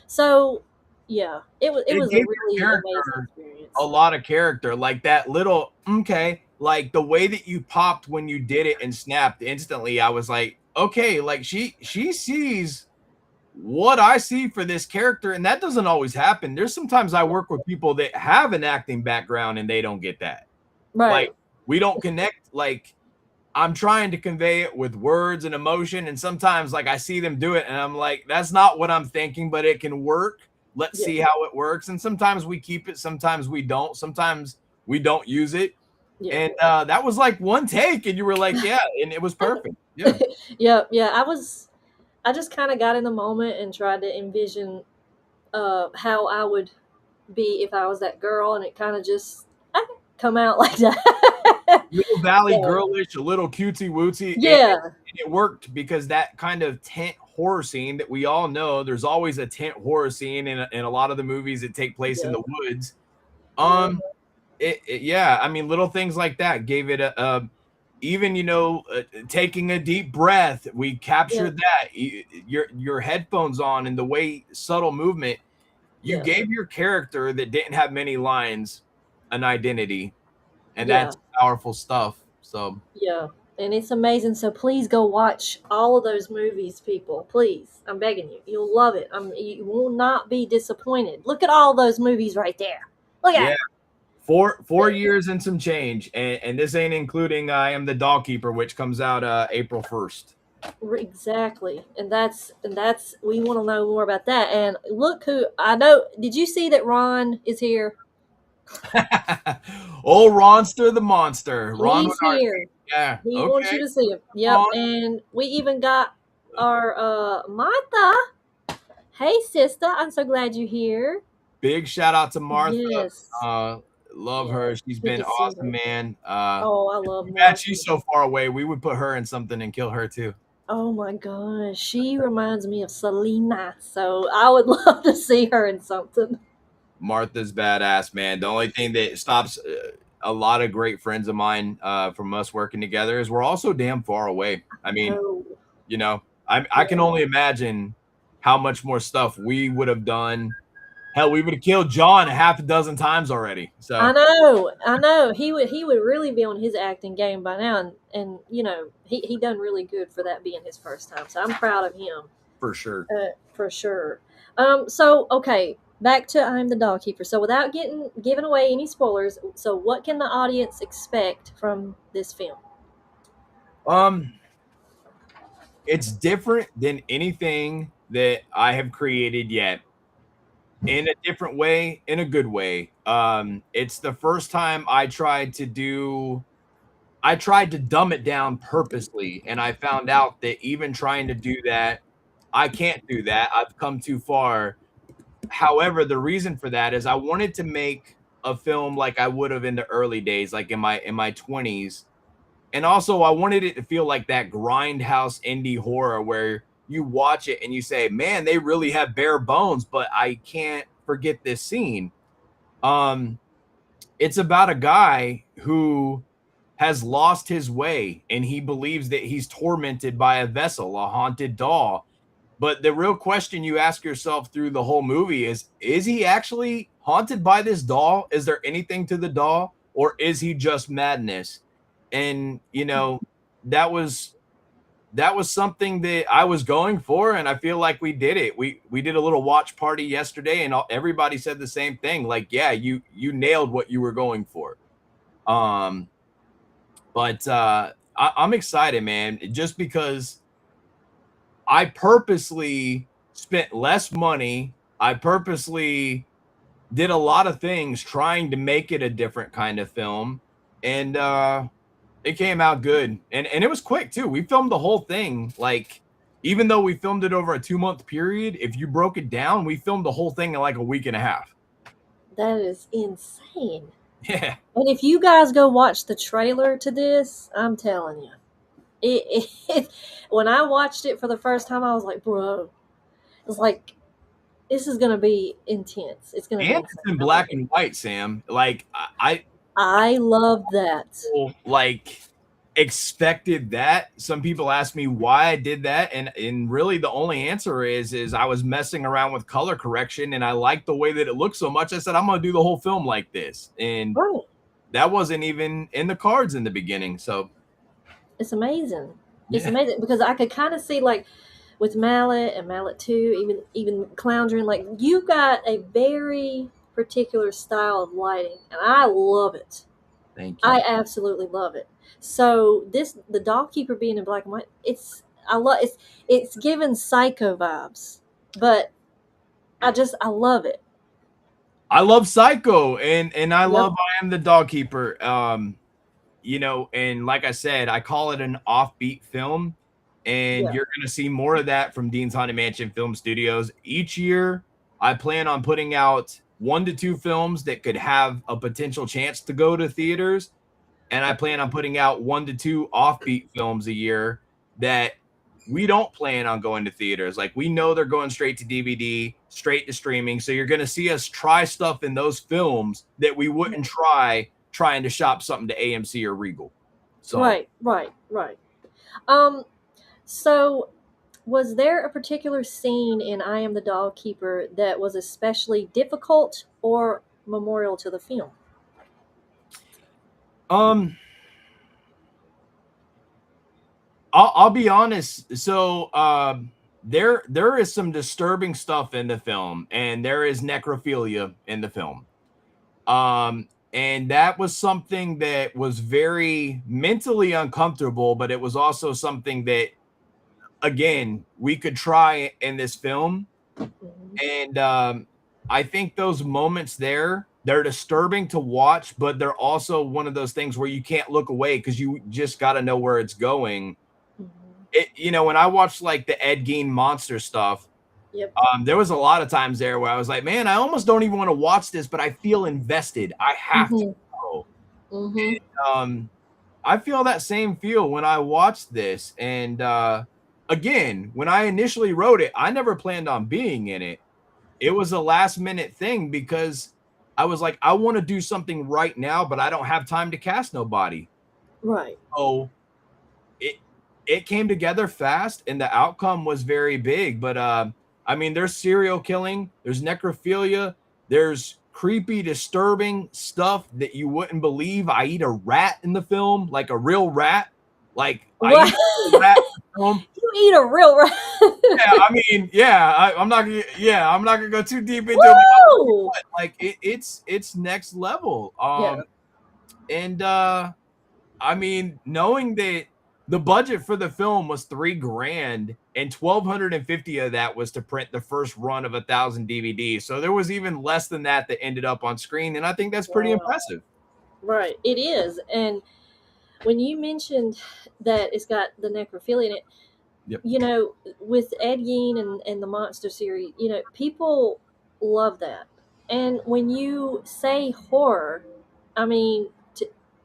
So it was a really amazing experience. A lot of character, like that little okay, like the way that you popped when you did it and snapped instantly, I was like, okay, like she sees what I see for this character, and that doesn't always happen. There's sometimes I work with people that have an acting background and they don't get that. Right. Like we don't connect. Like I'm trying to convey it with words and emotion, and sometimes like I see them do it, and I'm like, that's not what I'm thinking, but it can work. Let's see how it works. And sometimes we keep it, sometimes we don't. Sometimes we don't use it. Yeah. And that was like one take, and you were like, yeah, and it was perfect. Yeah. Yeah. I just kind of got in the moment and tried to envision how I would be if I was that girl, and it kind of just come out like that. Little Valley girlish, a little cutesy wootsy. Yeah. And it worked because that kind of tent horror scene that we all know, there's always a tent horror scene in a lot of the movies that take place in the woods. Yeah, I mean, little things like that gave it even, taking a deep breath, we captured that. Your headphones on and the way subtle movement, you gave your character that didn't have many lines an identity, and that's powerful stuff. So yeah, and it's amazing. So please go watch all of those movies, people. Please, I'm begging you. You'll love it. You will not be disappointed. Look at all those movies right there. Look at it. 4 years and some change, and this ain't including I Am the Dog Keeper, which comes out April 1st. Exactly, and that's we want to know more about that. And look who I know. Did you see that Ron is here? Old Ronster the monster. Ron He's here. Yeah, he wants you to see him. Yep, and we even got our Martha. Hey, sister, I'm so glad you're here. Big shout out to Martha. Yes. Love her. She's been awesome, man. I love Martha. She's so far away. We would put her in something and kill her too. Oh my gosh, she reminds me of Selena, so I would love to see her in something. Martha's badass, man. The only thing that stops a lot of great friends of mine from us working together is we're also damn far away. I mean, I can only imagine how much more stuff we would have done. Hell, we would have killed John a half a dozen times already. So I know. He would really be on his acting game by now, and he done really good for that being his first time. So I'm proud of him. For sure. For sure. So okay, back to I'm the Dog Keeper. So without giving away any spoilers, so what can the audience expect from this film? It's different than anything that I have created yet. In a different way, in a good way. It's the first time I tried to dumb it down purposely, and I found out that even trying to do that, I can't do that. I've come too far. However, the reason for that is I wanted to make a film like I would have in the early days, like in my 20s. And also I wanted it to feel like that grindhouse indie horror where you watch it and you say, man, they really have bare bones, but I can't forget this scene. It's about a guy who has lost his way and he believes that he's tormented by a vessel, a haunted doll. But the real question you ask yourself through the whole movie is he actually haunted by this doll? Is there anything to the doll, or is he just madness? And, that was something that I was going for, and I feel like we did it. We did a little watch party yesterday, and everybody said the same thing. Like, yeah, you nailed what you were going for. I'm excited, man, just because I purposely spent less money. I purposely did a lot of things trying to make it a different kind of film, and it came out good, and it was quick too. We filmed the whole thing, like, even though we filmed it over a 2-month period, if you broke it down, we filmed the whole thing in like a week and a half. That is insane. Yeah. And if you guys go watch the trailer to this, I'm telling you, it when I watched it for the first time, I was like, bro, it's like, this is gonna be intense. It's gonna be it's in black and white, Sam. Like I love that. Like, expected that. Some people ask me why I did that, and really the only answer is I was messing around with color correction, and I liked the way that it looked so much. I said, I'm gonna do the whole film like this, and that wasn't even in the cards in the beginning. So It's amazing. It's yeah. amazing because I could kind of see like with Mallet and Mallet 2, even Cloundrin, like you got a very particular style of lighting, and I love it. Thank you. I absolutely love it. So the Doll Keeper being in black and white, it's given Psycho vibes, but I love it. I love Psycho, and I Yep. love I Am the Dog Keeper. You know, and like I said, I call it an offbeat film, and Yeah. you're going to see more of that from Dean's Haunted Mansion Film Studios. Each year, I plan on putting out 1 to 2 films that could have a potential chance to go to theaters, and I plan on putting out 1 to 2 offbeat films a year that we don't plan on going to theaters. Like, we know they're going straight to DVD, straight to streaming. So you're going to see us try stuff in those films that we wouldn't try trying to shop something to AMC or Regal. So Right. So was there a particular scene in I Am the Doll Keeper that was especially difficult or memorial to the film? I'll be honest. So there is some disturbing stuff in the film, and there is necrophilia in the film. And that was something that was very mentally uncomfortable, but it was also something that, again, we could try in this film. Mhm. And I think those moments there, they're disturbing to watch, but they're also one of those things where you can't look away because you just got to know where it's going. Mhm. You know, when I watched like the Ed Gein monster stuff, Yep. there was a lot of times there where I was like, man, I almost don't even want to watch this, but I feel invested. I have to Mhm. know. Mhm. I feel that same feel when I watched this. And again, when I initially wrote it, I never planned on being in it. It was a last minute thing because I was like, I want to do something right now, but I don't have time to cast nobody. Right. So it it came together fast, and the outcome was very big. But I mean, there's serial killing, there's necrophilia, there's creepy, disturbing stuff that you wouldn't believe. I eat a rat in the film, like a real rat. Like I What? eat a rat in the film. You eat a real rat? Yeah, I mean, yeah, I'm not gonna, yeah, I'm not gonna go too deep into it. Woo! But like it's next level. Yeah. And I mean, knowing that the budget for the film was $3,000 and 1,250 of that was to print the first run of 1,000 DVDs. So there was even less than that that ended up on screen, and I think that's pretty Wow. impressive. Right. It is. And when you mentioned that it's got the necrophilia in it, Yep. you know, with Ed Gein and the Monster series, you know, people love that. And when you say horror, I mean,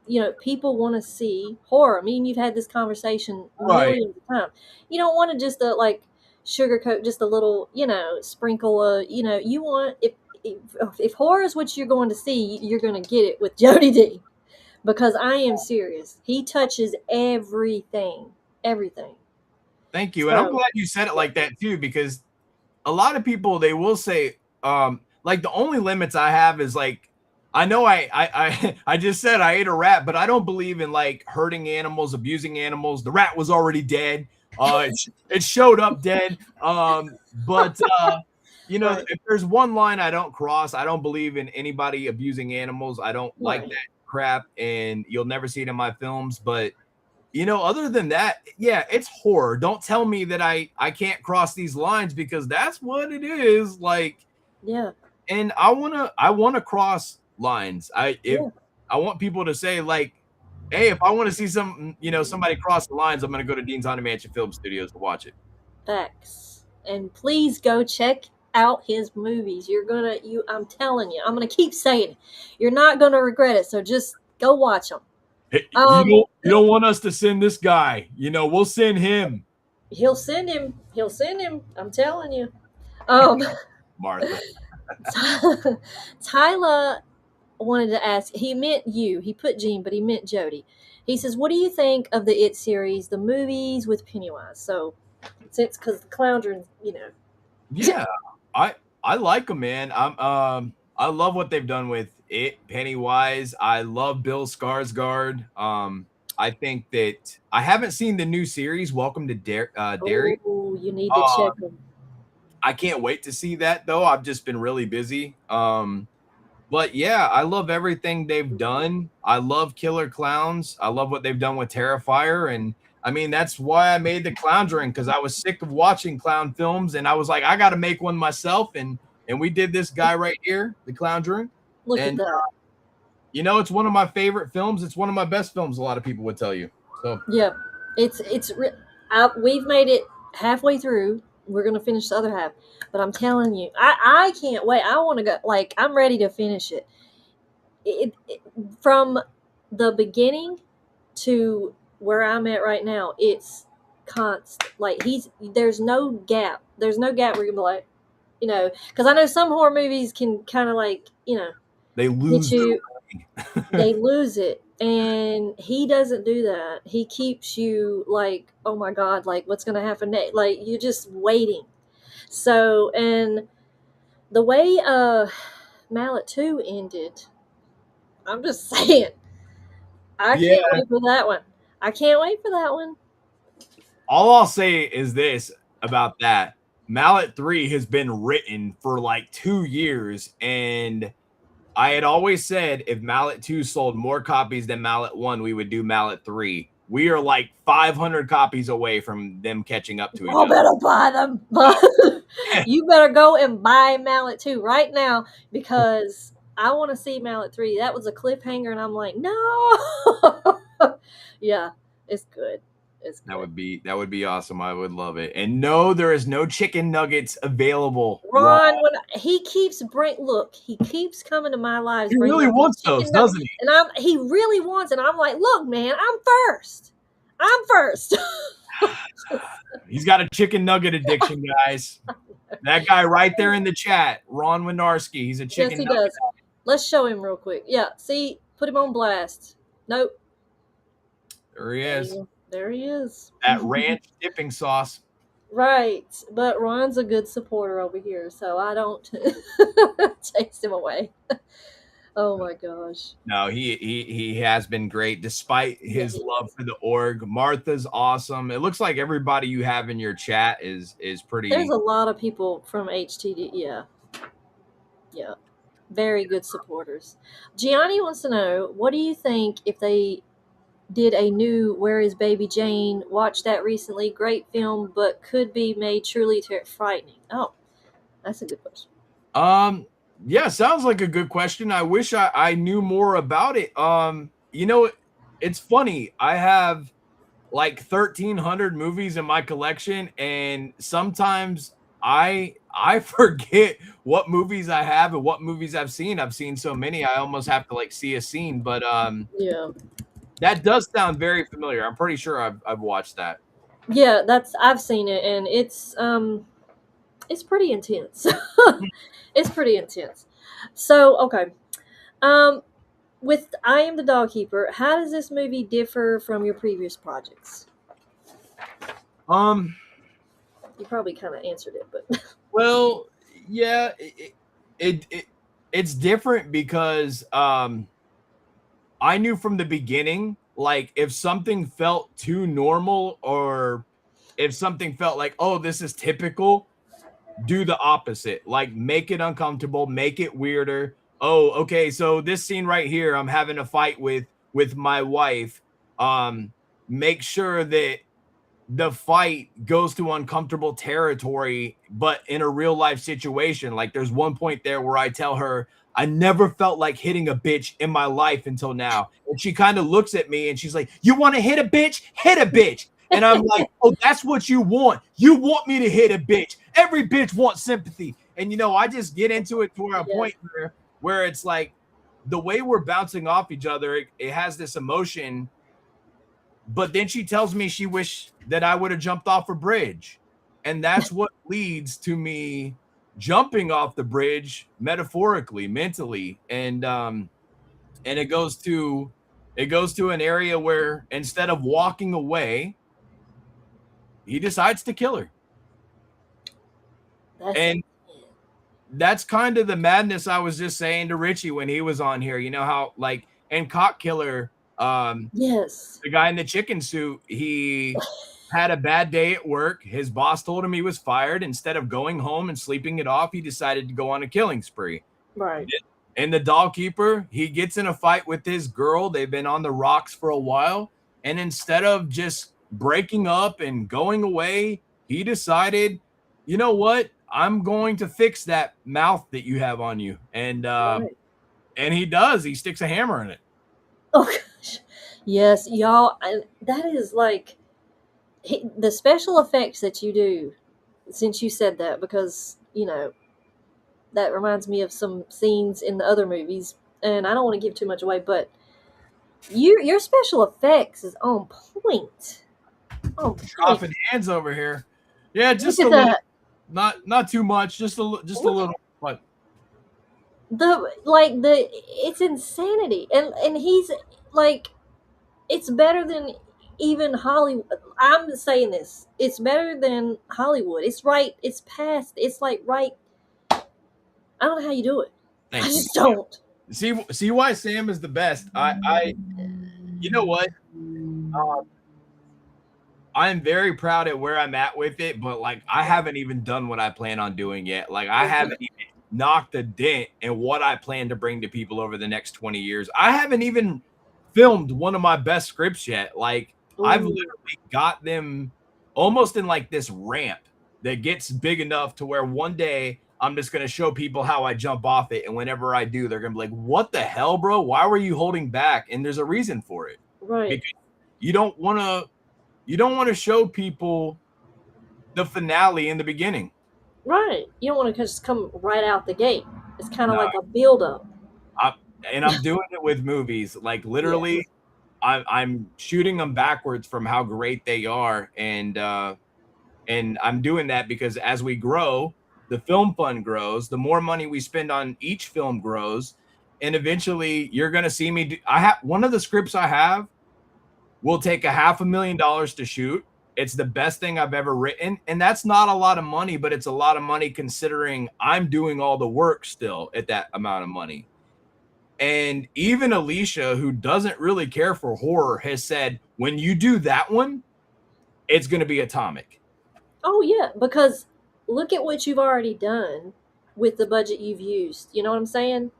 you know, people want to see horror. I mean, you've had this conversation Right. millions of times. You don't want to just like sugarcoat just a little, you know, sprinkle a, you know, you want if horror is what you're going to see, you're going to get it with Jody Dean because I am serious. He touches everything, everything. Thank you. And I'm So glad you said it like that too, because a lot of people, they will say, like, the only limits I have is like, I know I just said I ate a rat, but I don't believe in like hurting animals, abusing animals. The rat was already dead. It showed up dead. But you know, right, if there's one line I don't cross, I don't believe in anybody abusing animals. I don't like right. that crap, and you'll never see it in my films. But you know, other than that, yeah, it's horror. Don't tell me that I can't cross these lines, because that's what it is. Like, Yeah, and I wanna cross lines. If yeah. I want people to say, like, hey, if I want to see some, you know, somebody cross the lines, I'm gonna go to Dean's Haunted Mansion Film Studios to watch it. Facts. And please go check out his movies. You're gonna I'm telling you, I'm gonna keep saying it. You're not gonna regret it. So just go watch them. Hey, Um, you don't want us to send this guy, you know, we'll send him. he'll send him. He'll send him. I'm telling you. Um, Martha. Tyler wanted to ask. He meant you. He put Gene, but he meant Jody. He says, "What do you think of the It series, the movies with Pennywise?" So, since because the Clown, you know, Yeah, I like him, man. I love what they've done with it. Pennywise. I love Bill Skarsgård. I think that I haven't seen the new series, Welcome to Derry. Oh, you need to check them. I can't wait to see that though. I've just been really busy. But yeah, I love everything they've done. I love Killer Clowns. I love what they've done with Terrifier. And I mean, that's why I made the Clown's Ring, because I was sick of watching clown films. And I was like, I got to make one myself. And we did this guy right here, the Clown's Ring. Look at that. You know, it's one of my favorite films. It's one of my best films, a lot of people would tell you. So yeah, we've made it halfway through. We're going to finish the other half. But I'm telling you, I can't wait. I want to go, like, I'm ready to finish it. From the beginning to where I'm at right now, it's constant. Like, there's no gap. There's no gap where you can be like, you know, because I know some horror movies can kind of like, you know, they lose they lose it. And he doesn't do that. He keeps you like, oh my God, like what's going to happen next? Like, you're just waiting. So, and the way Mallet 2 ended, I'm just saying, I can't wait for that one. I can't wait for that one. All I'll say is this about that. Mallet 3 has been written for like 2 years, and I had always said if Mallet 2 sold more copies than Mallet 1, we would do Mallet 3. We are like 500 copies away from them catching up to each other. I better buy them. You better go and buy Mallet 2 right now, because I want to see Mallet 3. That was a cliffhanger, and I'm like, no. Yeah, it's good. It's good. That would be awesome. I would love it. And no, there is no chicken nuggets available. Ron, when he keeps coming to my lives. He really wants those, doesn't he? And he really wants, and I'm like, look, man, I'm first. He's got a chicken nugget addiction, guys. That guy right there in the chat, Ron Winarski. He's a chicken nugget. Yes, he does. Let's show him real quick. Yeah, see, put him on blast. Nope. There he is. There he is. That ranch dipping sauce. Right, but Ron's a good supporter over here, so I don't chase him away. Oh my gosh. No, he has been great despite his love for the org. Martha's awesome. It looks like everybody you have in your chat is pretty. There's a lot of people from HTD. Yeah. Very good supporters. Gianni wants to know, what do you think if they did a new Where is Baby Jane? Watched that recently. Great film, but could be made truly frightening. Oh, that's a good question. Yeah, sounds like a good question. I wish I knew more about it. You know, it's funny. I have like 1,300 movies in my collection, and sometimes I forget what movies I have and what movies I've seen. I've seen so many, I almost have to like see a scene. But yeah, that does sound very familiar. I'm pretty sure I've watched that. Yeah, I've seen it, and it's pretty intense. It's pretty intense. So, okay. With I Am the Dog Keeper, how does this movie differ from your previous projects? You probably kind of answered it, but well, yeah, it's different because I knew from the beginning, like if something felt too normal or if something felt like, oh, this is typical, do the opposite. Like make it uncomfortable, make it weirder. Oh, okay, so this scene right here, I'm having a fight with my wife. Make sure that the fight goes to uncomfortable territory, but in a real life situation. Like there's one point there where I tell her, I never felt like hitting a bitch in my life until now. And she kind of looks at me and she's like, you want to hit a bitch? Hit a bitch. And I'm like, oh, that's what you want. You want me to hit a bitch. Every bitch wants sympathy. And, you know, I just get into it to a point where it's like the way we're bouncing off each other, it has this emotion. But then she tells me she wished that I would have jumped off a bridge. And that's what leads to me jumping off the bridge metaphorically, mentally. And it goes to an area where instead of walking away, he decides to kill her. that's kind of the madness I was just saying to Richie when he was on here. You know how like and Cock Killer, Yes. the guy in the chicken suit, he had a bad day at work. His boss told him he was fired. Instead of going home and sleeping it off, he decided to go on a killing spree. Right. And the doll keeper, he gets in a fight with his girl. They've been on the rocks for a while. And instead of just breaking up and going away, he decided, you know what? I'm going to fix that mouth that you have on you. And he does. He sticks a hammer in it. Oh gosh. Yes, y'all. That is like the special effects that you do. Since you said that, because that reminds me of some scenes in the other movies, and I don't want to give too much away, but your special effects is on point. On point. Coughing hands over here. Yeah, just Look a at little. that. Not too much. Just a little. But It's insanity, and he's like, it's better than even Hollywood. I'm saying this. It's better than Hollywood. It's right. It's past. It's like right. I don't know how you do it. I just don't. See why Sam is the best. You know what? I am very proud at where I'm at with it, but like I haven't even done what I plan on doing yet. Like I haven't even knocked a dent in what I plan to bring to people over the next 20 years. I haven't even filmed one of my best scripts yet. Like I've literally got them almost in like this ramp that gets big enough to where one day I'm just going to show people how I jump off it. And whenever I do, they're going to be like, what the hell, bro? Why were you holding back? And there's a reason for it. Right. Because you don't want to show people the finale in the beginning. Right. You don't want to just come right out the gate. It's kind of like a build-up. And I'm doing it with movies. Like literally, I'm shooting them backwards from how great they are. And I'm doing that because as we grow, the film fund grows. The more money we spend on each film grows. And eventually you're going to see me one of the scripts I have will take $500,000 to shoot. It's the best thing I've ever written. And that's not a lot of money, but it's a lot of money considering I'm doing all the work still at that amount of money. And even Alicia, who doesn't really care for horror, has said, when you do that one, it's going to be atomic. Oh, yeah, because look at what you've already done with the budget you've used. You know what I'm saying?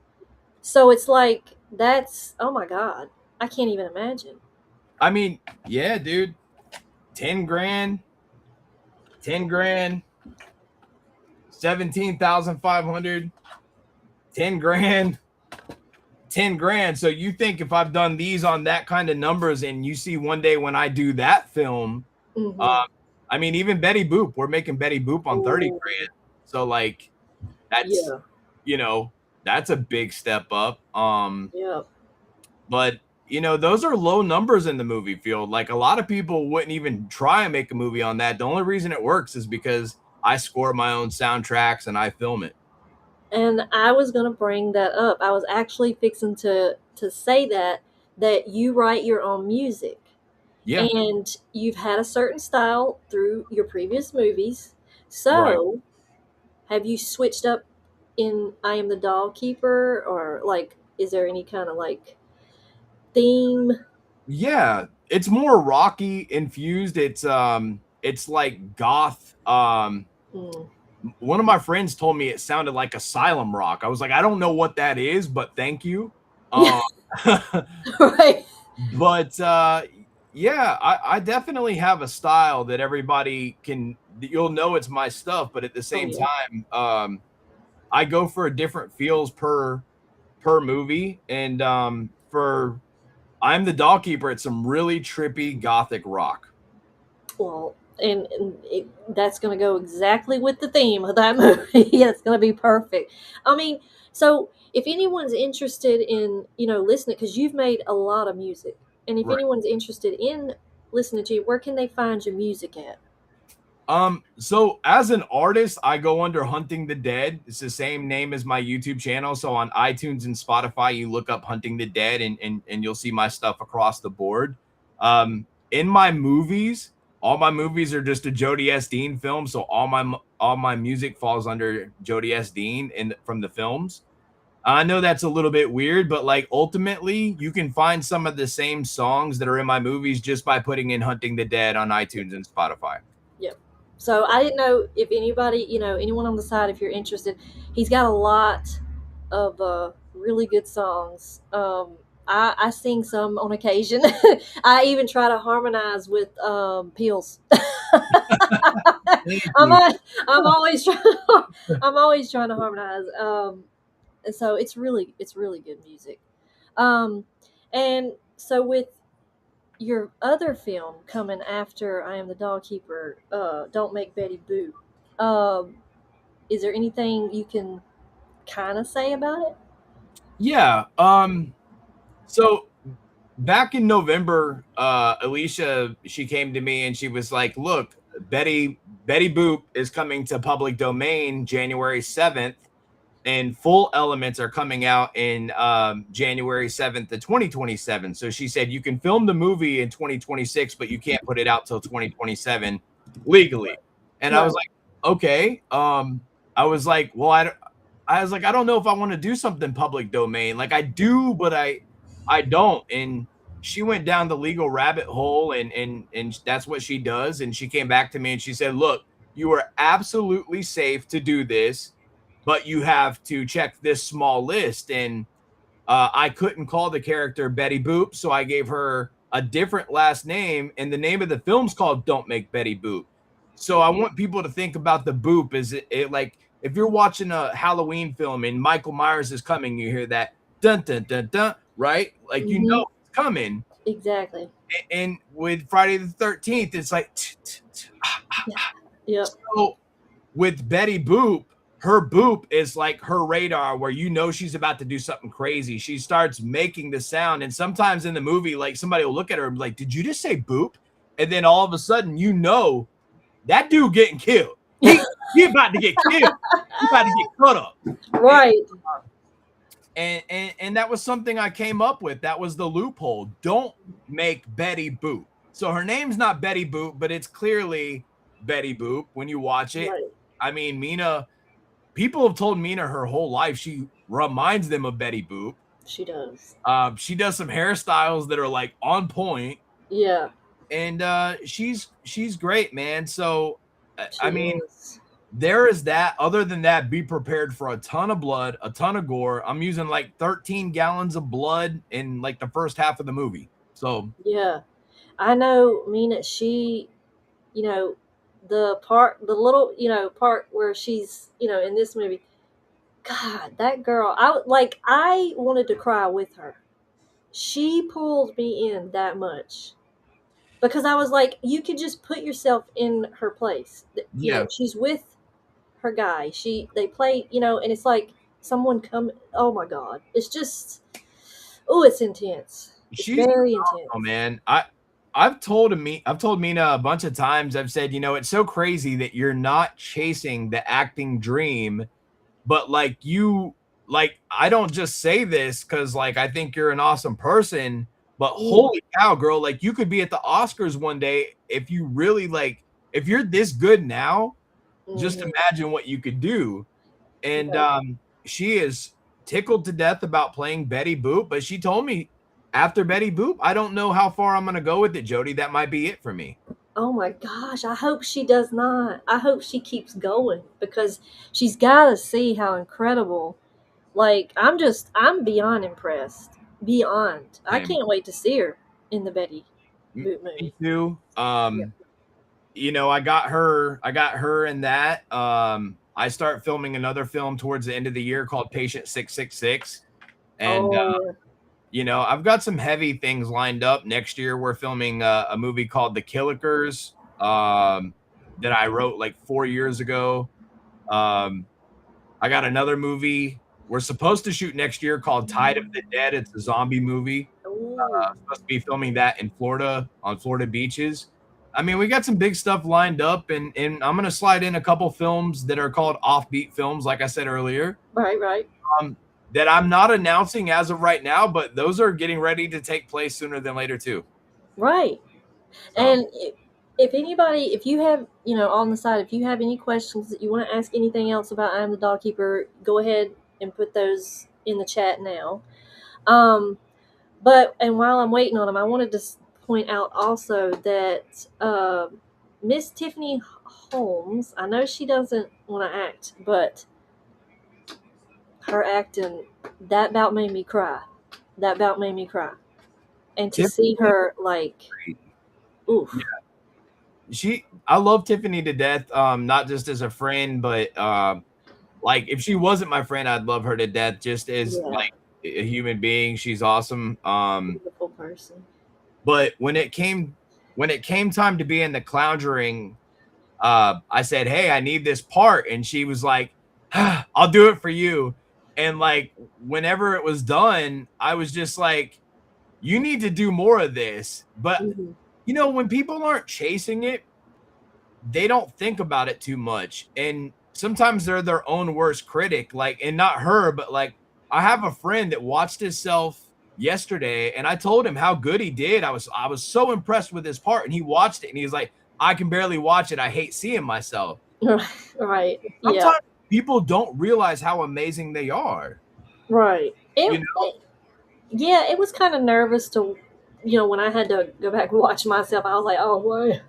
So it's like, oh my God, I can't even imagine. I mean, yeah, dude, 10 grand, 17,500, 10 grand, 10 grand. So you think if I've done these on that kind of numbers and you see one day when I do that film, I mean, even Betty Boop, we're making Betty Boop on 30 grand. So like that's, that's a big step up. But those are low numbers in the movie field. Like a lot of people wouldn't even try and make a movie on that. The only reason it works is because I score my own soundtracks and I film it. And I was going to bring that up. I was actually fixing to say that you write your own music. Yeah. And you've had a certain style through your previous movies. So have you switched up in I Am the Doll Keeper, or like, is there any kind of like theme? Yeah, it's more rocky infused. It's like goth. One of my friends told me it sounded like asylum rock. I was like, I don't know what that is, but thank you. Right. But yeah, I definitely have a style that everybody you'll know it's my stuff, but at the same time, I go for different feels per movie. And for I'm the Doll Keeper, it's some really trippy gothic rock. Well, and that's going to go exactly with the theme of that movie. It's going to be perfect. I mean, so if anyone's interested in, listening, because you've made a lot of music, and if anyone's interested in listening to you, where can they find your music at? So as an artist, I go under Hunting the Dead. It's the same name as my YouTube channel. So on iTunes and Spotify, you look up Hunting the Dead and you'll see my stuff across the board. In my movies, all my movies are just a Jody S. Dean film, so all my music falls under Jody S. Dean from the films. I know that's a little bit weird, but like ultimately, you can find some of the same songs that are in my movies just by putting in "Hunting the Dead" on iTunes and Spotify. Yep. So I didn't know if anybody, anyone on the side, if you're interested, he's got a lot of really good songs. I sing some on occasion. I even try to harmonize with Peels. I'm always trying. I'm always trying to harmonize. And so it's really good music. And so with your other film coming after I Am the Dog Keeper, Don't Make Betty Boop. Is there anything you can kind of say about it? Yeah. So back in November, Alicia, she came to me and she was like, "Look, Betty Boop is coming to public domain January 7th, and full elements are coming out in January 7th of 2027. So she said you can film the movie in 2026, but you can't put it out till 2027 legally." And I was like, okay. I was like, well, I was like, I don't know if I want to do something public domain. Like I do, but I don't. And she went down the legal rabbit hole, and that's what she does. And she came back to me and she said, "Look, you are absolutely safe to do this, but you have to check this small list." And I couldn't call the character Betty Boop, so I gave her a different last name, and the name of the film's called Don't Make Betty Boop. So I want people to think about the boop. Is it like if you're watching a Halloween film and Michael Myers is coming, you hear that dun dun dun dun, right? Like you know it's coming. Exactly. And with Friday the 13th, it's like Yep. So with Betty Boop, her boop is like her radar, where you know she's about to do something crazy. She starts making the sound, and sometimes in the movie, like somebody will look at her and be like, "Did you just say boop?" And then all of a sudden, you know that dude getting killed. He about to get killed. He about to get cut up. Right. And that was something I came up with. That was the loophole. Don't make Betty Boop. So her name's not Betty Boop, but it's clearly Betty Boop when you watch it. Right. I mean, Mina. People have told Mina her whole life she reminds them of Betty Boop. She does. She does some hairstyles that are like on point. Yeah. And she's great, man. So She I mean, is. there is that. Other than that, be prepared for a ton of blood, a ton of gore. I'm using like 13 gallons of blood in like the first half of the movie. So Yeah. I know Mina, she, the little, part where she's, in this movie, God, that girl, I wanted to cry with her. She pulled me in that much because I was like, you could just put yourself in her place. Yeah. She's with her guy. They play, and it's like someone come. Oh my God, it's just, it's intense. It's very intense. Oh man, I've told Mina a bunch of times. I've said, it's so crazy that you're not chasing the acting dream, but like I don't just say this because like I think you're an awesome person, but holy cow, girl, like you could be at the Oscars one day if you really if you're this good now, just imagine what you could do. And she is tickled to death about playing Betty Boop, but she told me after Betty Boop, I don't know how far I'm going to go with it, Jody. That might be it for me. Oh my gosh, I hope she does not. I hope she keeps going because she's got to see how incredible. Like, I'm beyond impressed. Beyond. I can't wait to see her in the Betty Boop movie. Me too. I got her in that. I start filming another film towards the end of the year called Patient 666. And I've got some heavy things lined up. Next year, we're filming a movie called The Killikers that I wrote like 4 years ago. I got another movie we're supposed to shoot next year called Tide of the Dead. It's a zombie movie. Supposed to be filming that in Florida, on Florida beaches. I mean, we got some big stuff lined up, and I'm going to slide in a couple films that are called offbeat films, like I said earlier. Right. That I'm not announcing as of right now, but those are getting ready to take place sooner than later too. Right. So. And if anybody, if you have, on the side, if you have any questions that you want to ask anything else about I Am the Dog Keeper, go ahead and put those in the chat now. And while I'm waiting on them, I wanted to point out also that Miss Tiffany Holmes, I know she doesn't want to act, but her acting, that about made me cry. That about made me cry. And to see her, like, oof. Yeah. I love Tiffany to death, not just as a friend, but like if she wasn't my friend, I'd love her to death just as like a human being. She's awesome. Beautiful person. But when it came time to be in the Conjuring, I said, "Hey, I need this part," and she was like, "I'll do it for you." And like whenever it was done, I was just like, "You need to do more of this." But when people aren't chasing it, they don't think about it too much, and sometimes they're their own worst critic. Like, and not her, but like I have a friend that watched himself yesterday, and I told him how good he did. I was so impressed with his part, and he watched it and he's like, I can barely watch it. I hate seeing myself. Right. Sometimes people don't realize how amazing they are. Right. It was kind of nervous to, when I had to go back and watch myself, I was like, oh, what?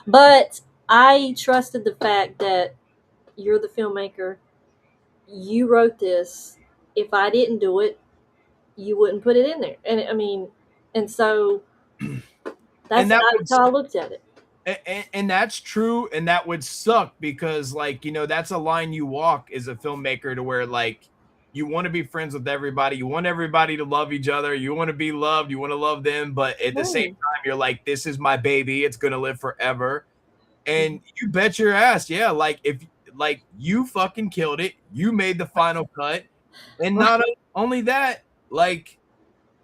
But I trusted the fact that you're the filmmaker. You wrote this. If I didn't do it, you wouldn't put it in there. And I mean, and so that's how I looked at it. And that's true, and that would suck because, like, that's a line you walk as a filmmaker to where, like, you want to be friends with everybody, you want everybody to love each other, you want to be loved, you want to love them, but at the same time, you're like, this is my baby, it's gonna live forever. And you bet your ass, yeah, like if like you fucking killed it, you made the final cut, and not only that, like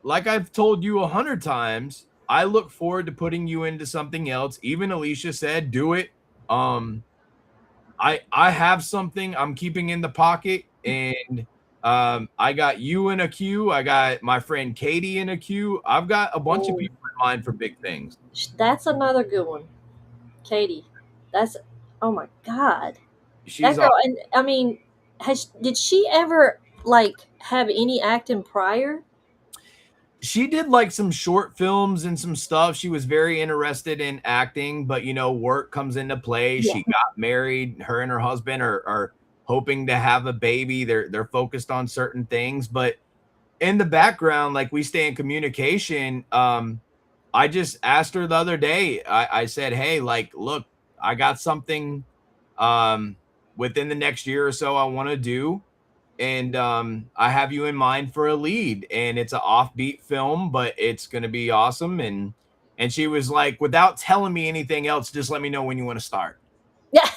I've told you 100 times, I look forward to putting you into something else. Even Alicia said, do it. I have something I'm keeping in the pocket, and I got you in a queue. I got my friend Katie in a queue. I've got a bunch of people in mind for big things. That's another good one. Katie. That's, oh my God. She's that girl, and I mean, did she ever like have any acting prior? She did like some short films and some stuff. She was very interested in acting, but work comes into play. She got married. Her and her husband are hoping to have a baby. They're focused on certain things, but in the background, like we stay in communication. I just asked her the other day. I said, "Hey, like, look, I got something within the next year or so I want to do. And I have you in mind for a lead, and it's an offbeat film, but it's going to be awesome." And she was like, without telling me anything else, just let me know when you want to start. Yeah.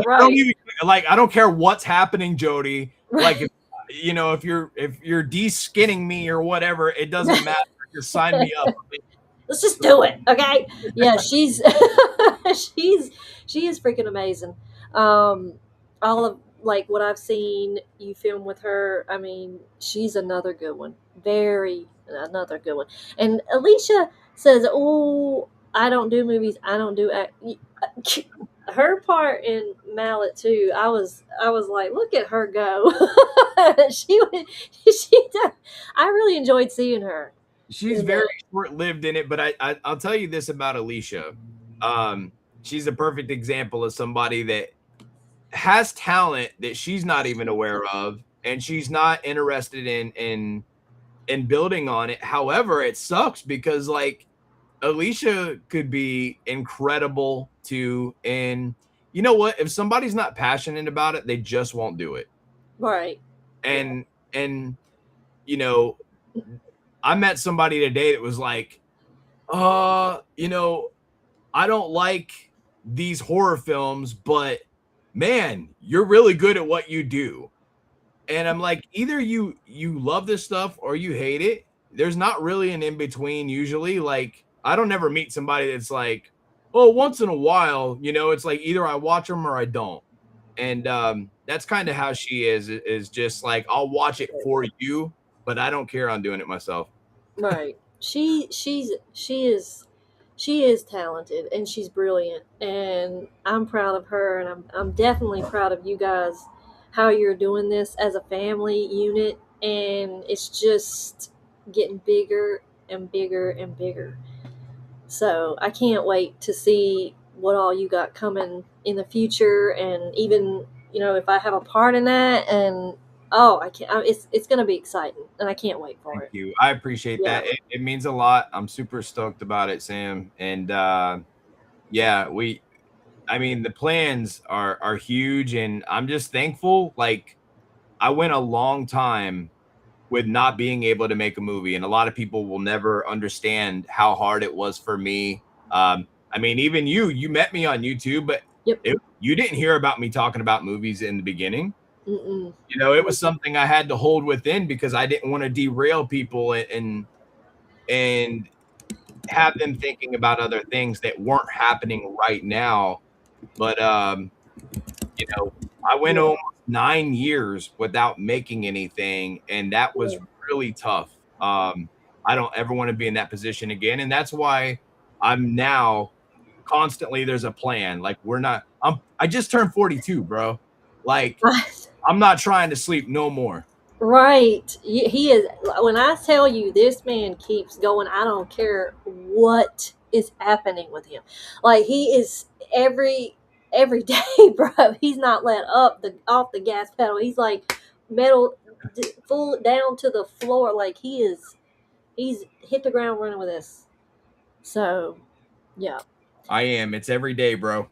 Right. I don't care what's happening, Jody. Right. Like, if you're de-skinning me or whatever, it doesn't matter. Just sign me up. Let's just do it. Okay. Yeah. She's, she is freaking amazing. All of, like, what I've seen you film with her, I mean, she's another good one. Another good one. And Alicia says, "Oh, I don't do movies. I don't do act." Her part in Mallet too. I was like, look at her go. she did. I really enjoyed seeing her. She's very short-lived in it, but I'll tell you this about Alicia. She's a perfect example of somebody that has talent that she's not even aware of, and she's not interested in building on it. However, it sucks because, like, Alicia could be incredible too, and you know what? If somebody's not passionate about it, they just won't do it. Right. And I met somebody today that was like, I don't like these horror films, but man, you're really good at what you do. And I'm like, either you love this stuff or you hate it. There's not really an in between usually. Like, I don't ever meet somebody that's like, oh, once in a while, it's like either I watch them or I don't. And that's kind of how she is just like, I'll watch it for you, but I don't care on doing it myself. Right. She's she is talented and she's brilliant, and I'm proud of her, and I'm definitely proud of you guys, how you're doing this as a family unit, and it's just getting bigger and bigger and bigger. So I can't wait to see what all you got coming in the future, and even if I have a part in that, and I can't. It's going to be exciting, and I can't wait for Thank it. you. I appreciate Yeah. that. It means a lot. I'm super stoked about it, Sam. And yeah, I mean, the plans are huge, and I'm just thankful. Like, I went a long time with not being able to make a movie, and a lot of people will never understand how hard it was for me. I mean, even you met me on YouTube, but Yep. you didn't hear about me talking about movies in the beginning. Mm-mm. It was something I had to hold within because I didn't want to derail people and have them thinking about other things that weren't happening right now. But I went Yeah. almost 9 years without making anything, and that was Yeah. really tough. I don't ever want to be in that position again, and that's why I'm now constantly there's a plan. Like, I just turned 42, bro. Like, I'm not trying to sleep no more. Right. He is. When I tell you this man keeps going, I don't care what is happening with him. Like, he is every day, bro. He's not let up the off the gas pedal. He's like metal full down to the floor. Like, he's hit the ground running with this. So, yeah. I am. It's every day, bro.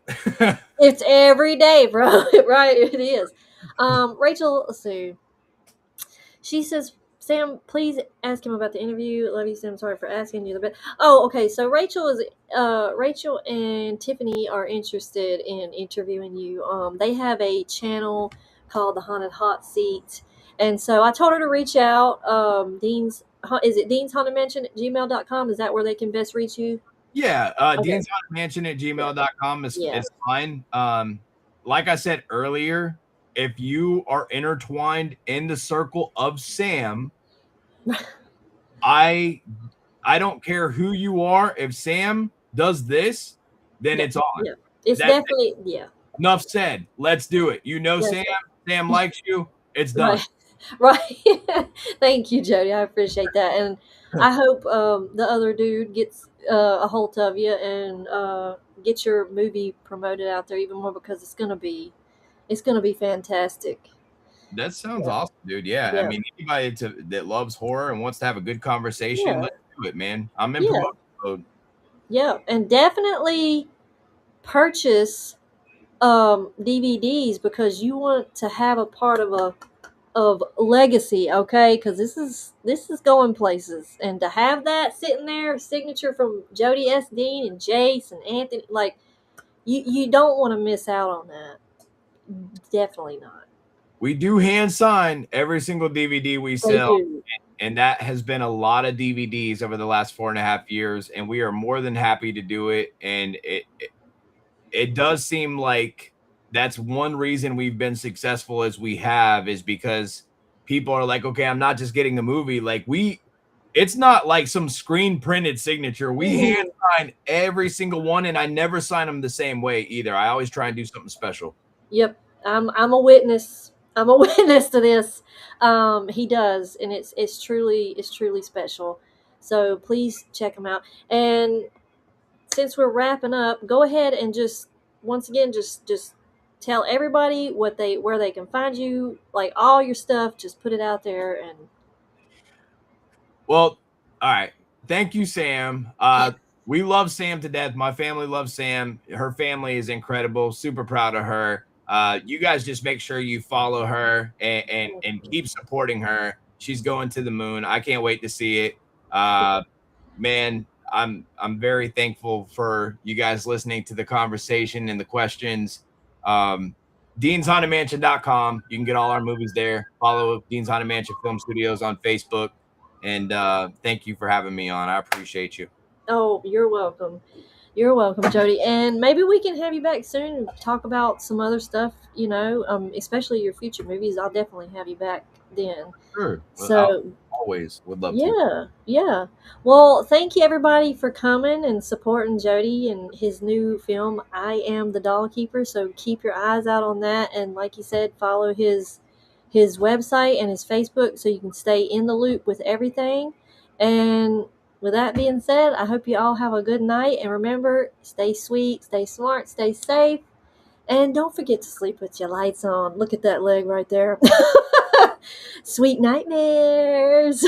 It's every day, bro. Right, it is. Rachel, let's see. She says, Sam, please ask him about the interview. Love you, Sam. Sorry for asking you the bit. Oh, okay. So Rachel and Tiffany are interested in interviewing you. They have a channel called the Haunted Hot Seat. And so I told her to reach out. Is it Dean's Haunted Mansion at gmail.com? Is that where they can best reach you? Yeah, Okay. Dean's Haunted Mansion at gmail.com Yeah. is fine. Like I said earlier, if you are intertwined in the circle of Sam, I don't care who you are. If Sam does this, then Yeah. it's on. Yeah. It's That definitely, yeah. enough said. Let's do it. Yes. Sam. Sam likes you. It's done. Right. Right. Thank you, Jody. I appreciate that. And I hope the other dude gets a hold of you and get your movie promoted out there even more, because it's gonna be fantastic. That sounds Yeah. awesome, dude. Yeah, I Yeah. mean, anybody that loves horror and wants to have a good conversation, Yeah. let's do it, man. I'm in Yeah. promotion mode. Yeah. And definitely purchase DVDs, because you want to have a part of legacy, okay? Because this is going places, and to have that sitting there, signature from Jody S. Dean and Jace and Anthony, like, you don't want to miss out on that. Definitely not. We do hand sign every single DVD we They sell, do. and that has been a lot of DVDs over the last 4.5 years, and we are more than happy to do it. And it does seem like that's one reason we've been successful as we have, is because people are like, okay, I'm not just getting the movie. Like, it's not like some screen printed signature. We hand sign every single one, and I never sign them the same way either. I always try and do something special. Yep. I'm a witness. I'm a witness to this. He does, and it's truly special. So please check him out. And since we're wrapping up, go ahead and just once again just tell everybody where they can find you, like all your stuff. Just put it out there, and Well, all right. Thank you, Sam. We love Sam to death. My family loves Sam. Her family is incredible. Super proud of her. You guys just make sure you follow her and keep supporting her. She's going to the moon. I can't wait to see it. Man, I'm very thankful for you guys listening to the conversation and the questions. Dean'sHauntedMansion.com. You can get all our movies there. Follow Dean's Haunted Mansion Film Studios on Facebook. And thank you for having me on. I appreciate you. oh, you're welcome. You're welcome, Jody. And maybe we can have you back soon and talk about some other stuff, especially your future movies. I'll definitely have you back then. Sure. So, Always would love to. yeah. Well, thank you everybody for coming and supporting Jody and his new film, I Am the Doll Keeper. So keep your eyes out on that. And like you said, follow his website and his Facebook so you can stay in the loop with everything. And with that being said, I hope you all have a good night. And remember, stay sweet, stay smart, stay safe. And don't forget to sleep with your lights on. Look at that leg right there. Sweet nightmares.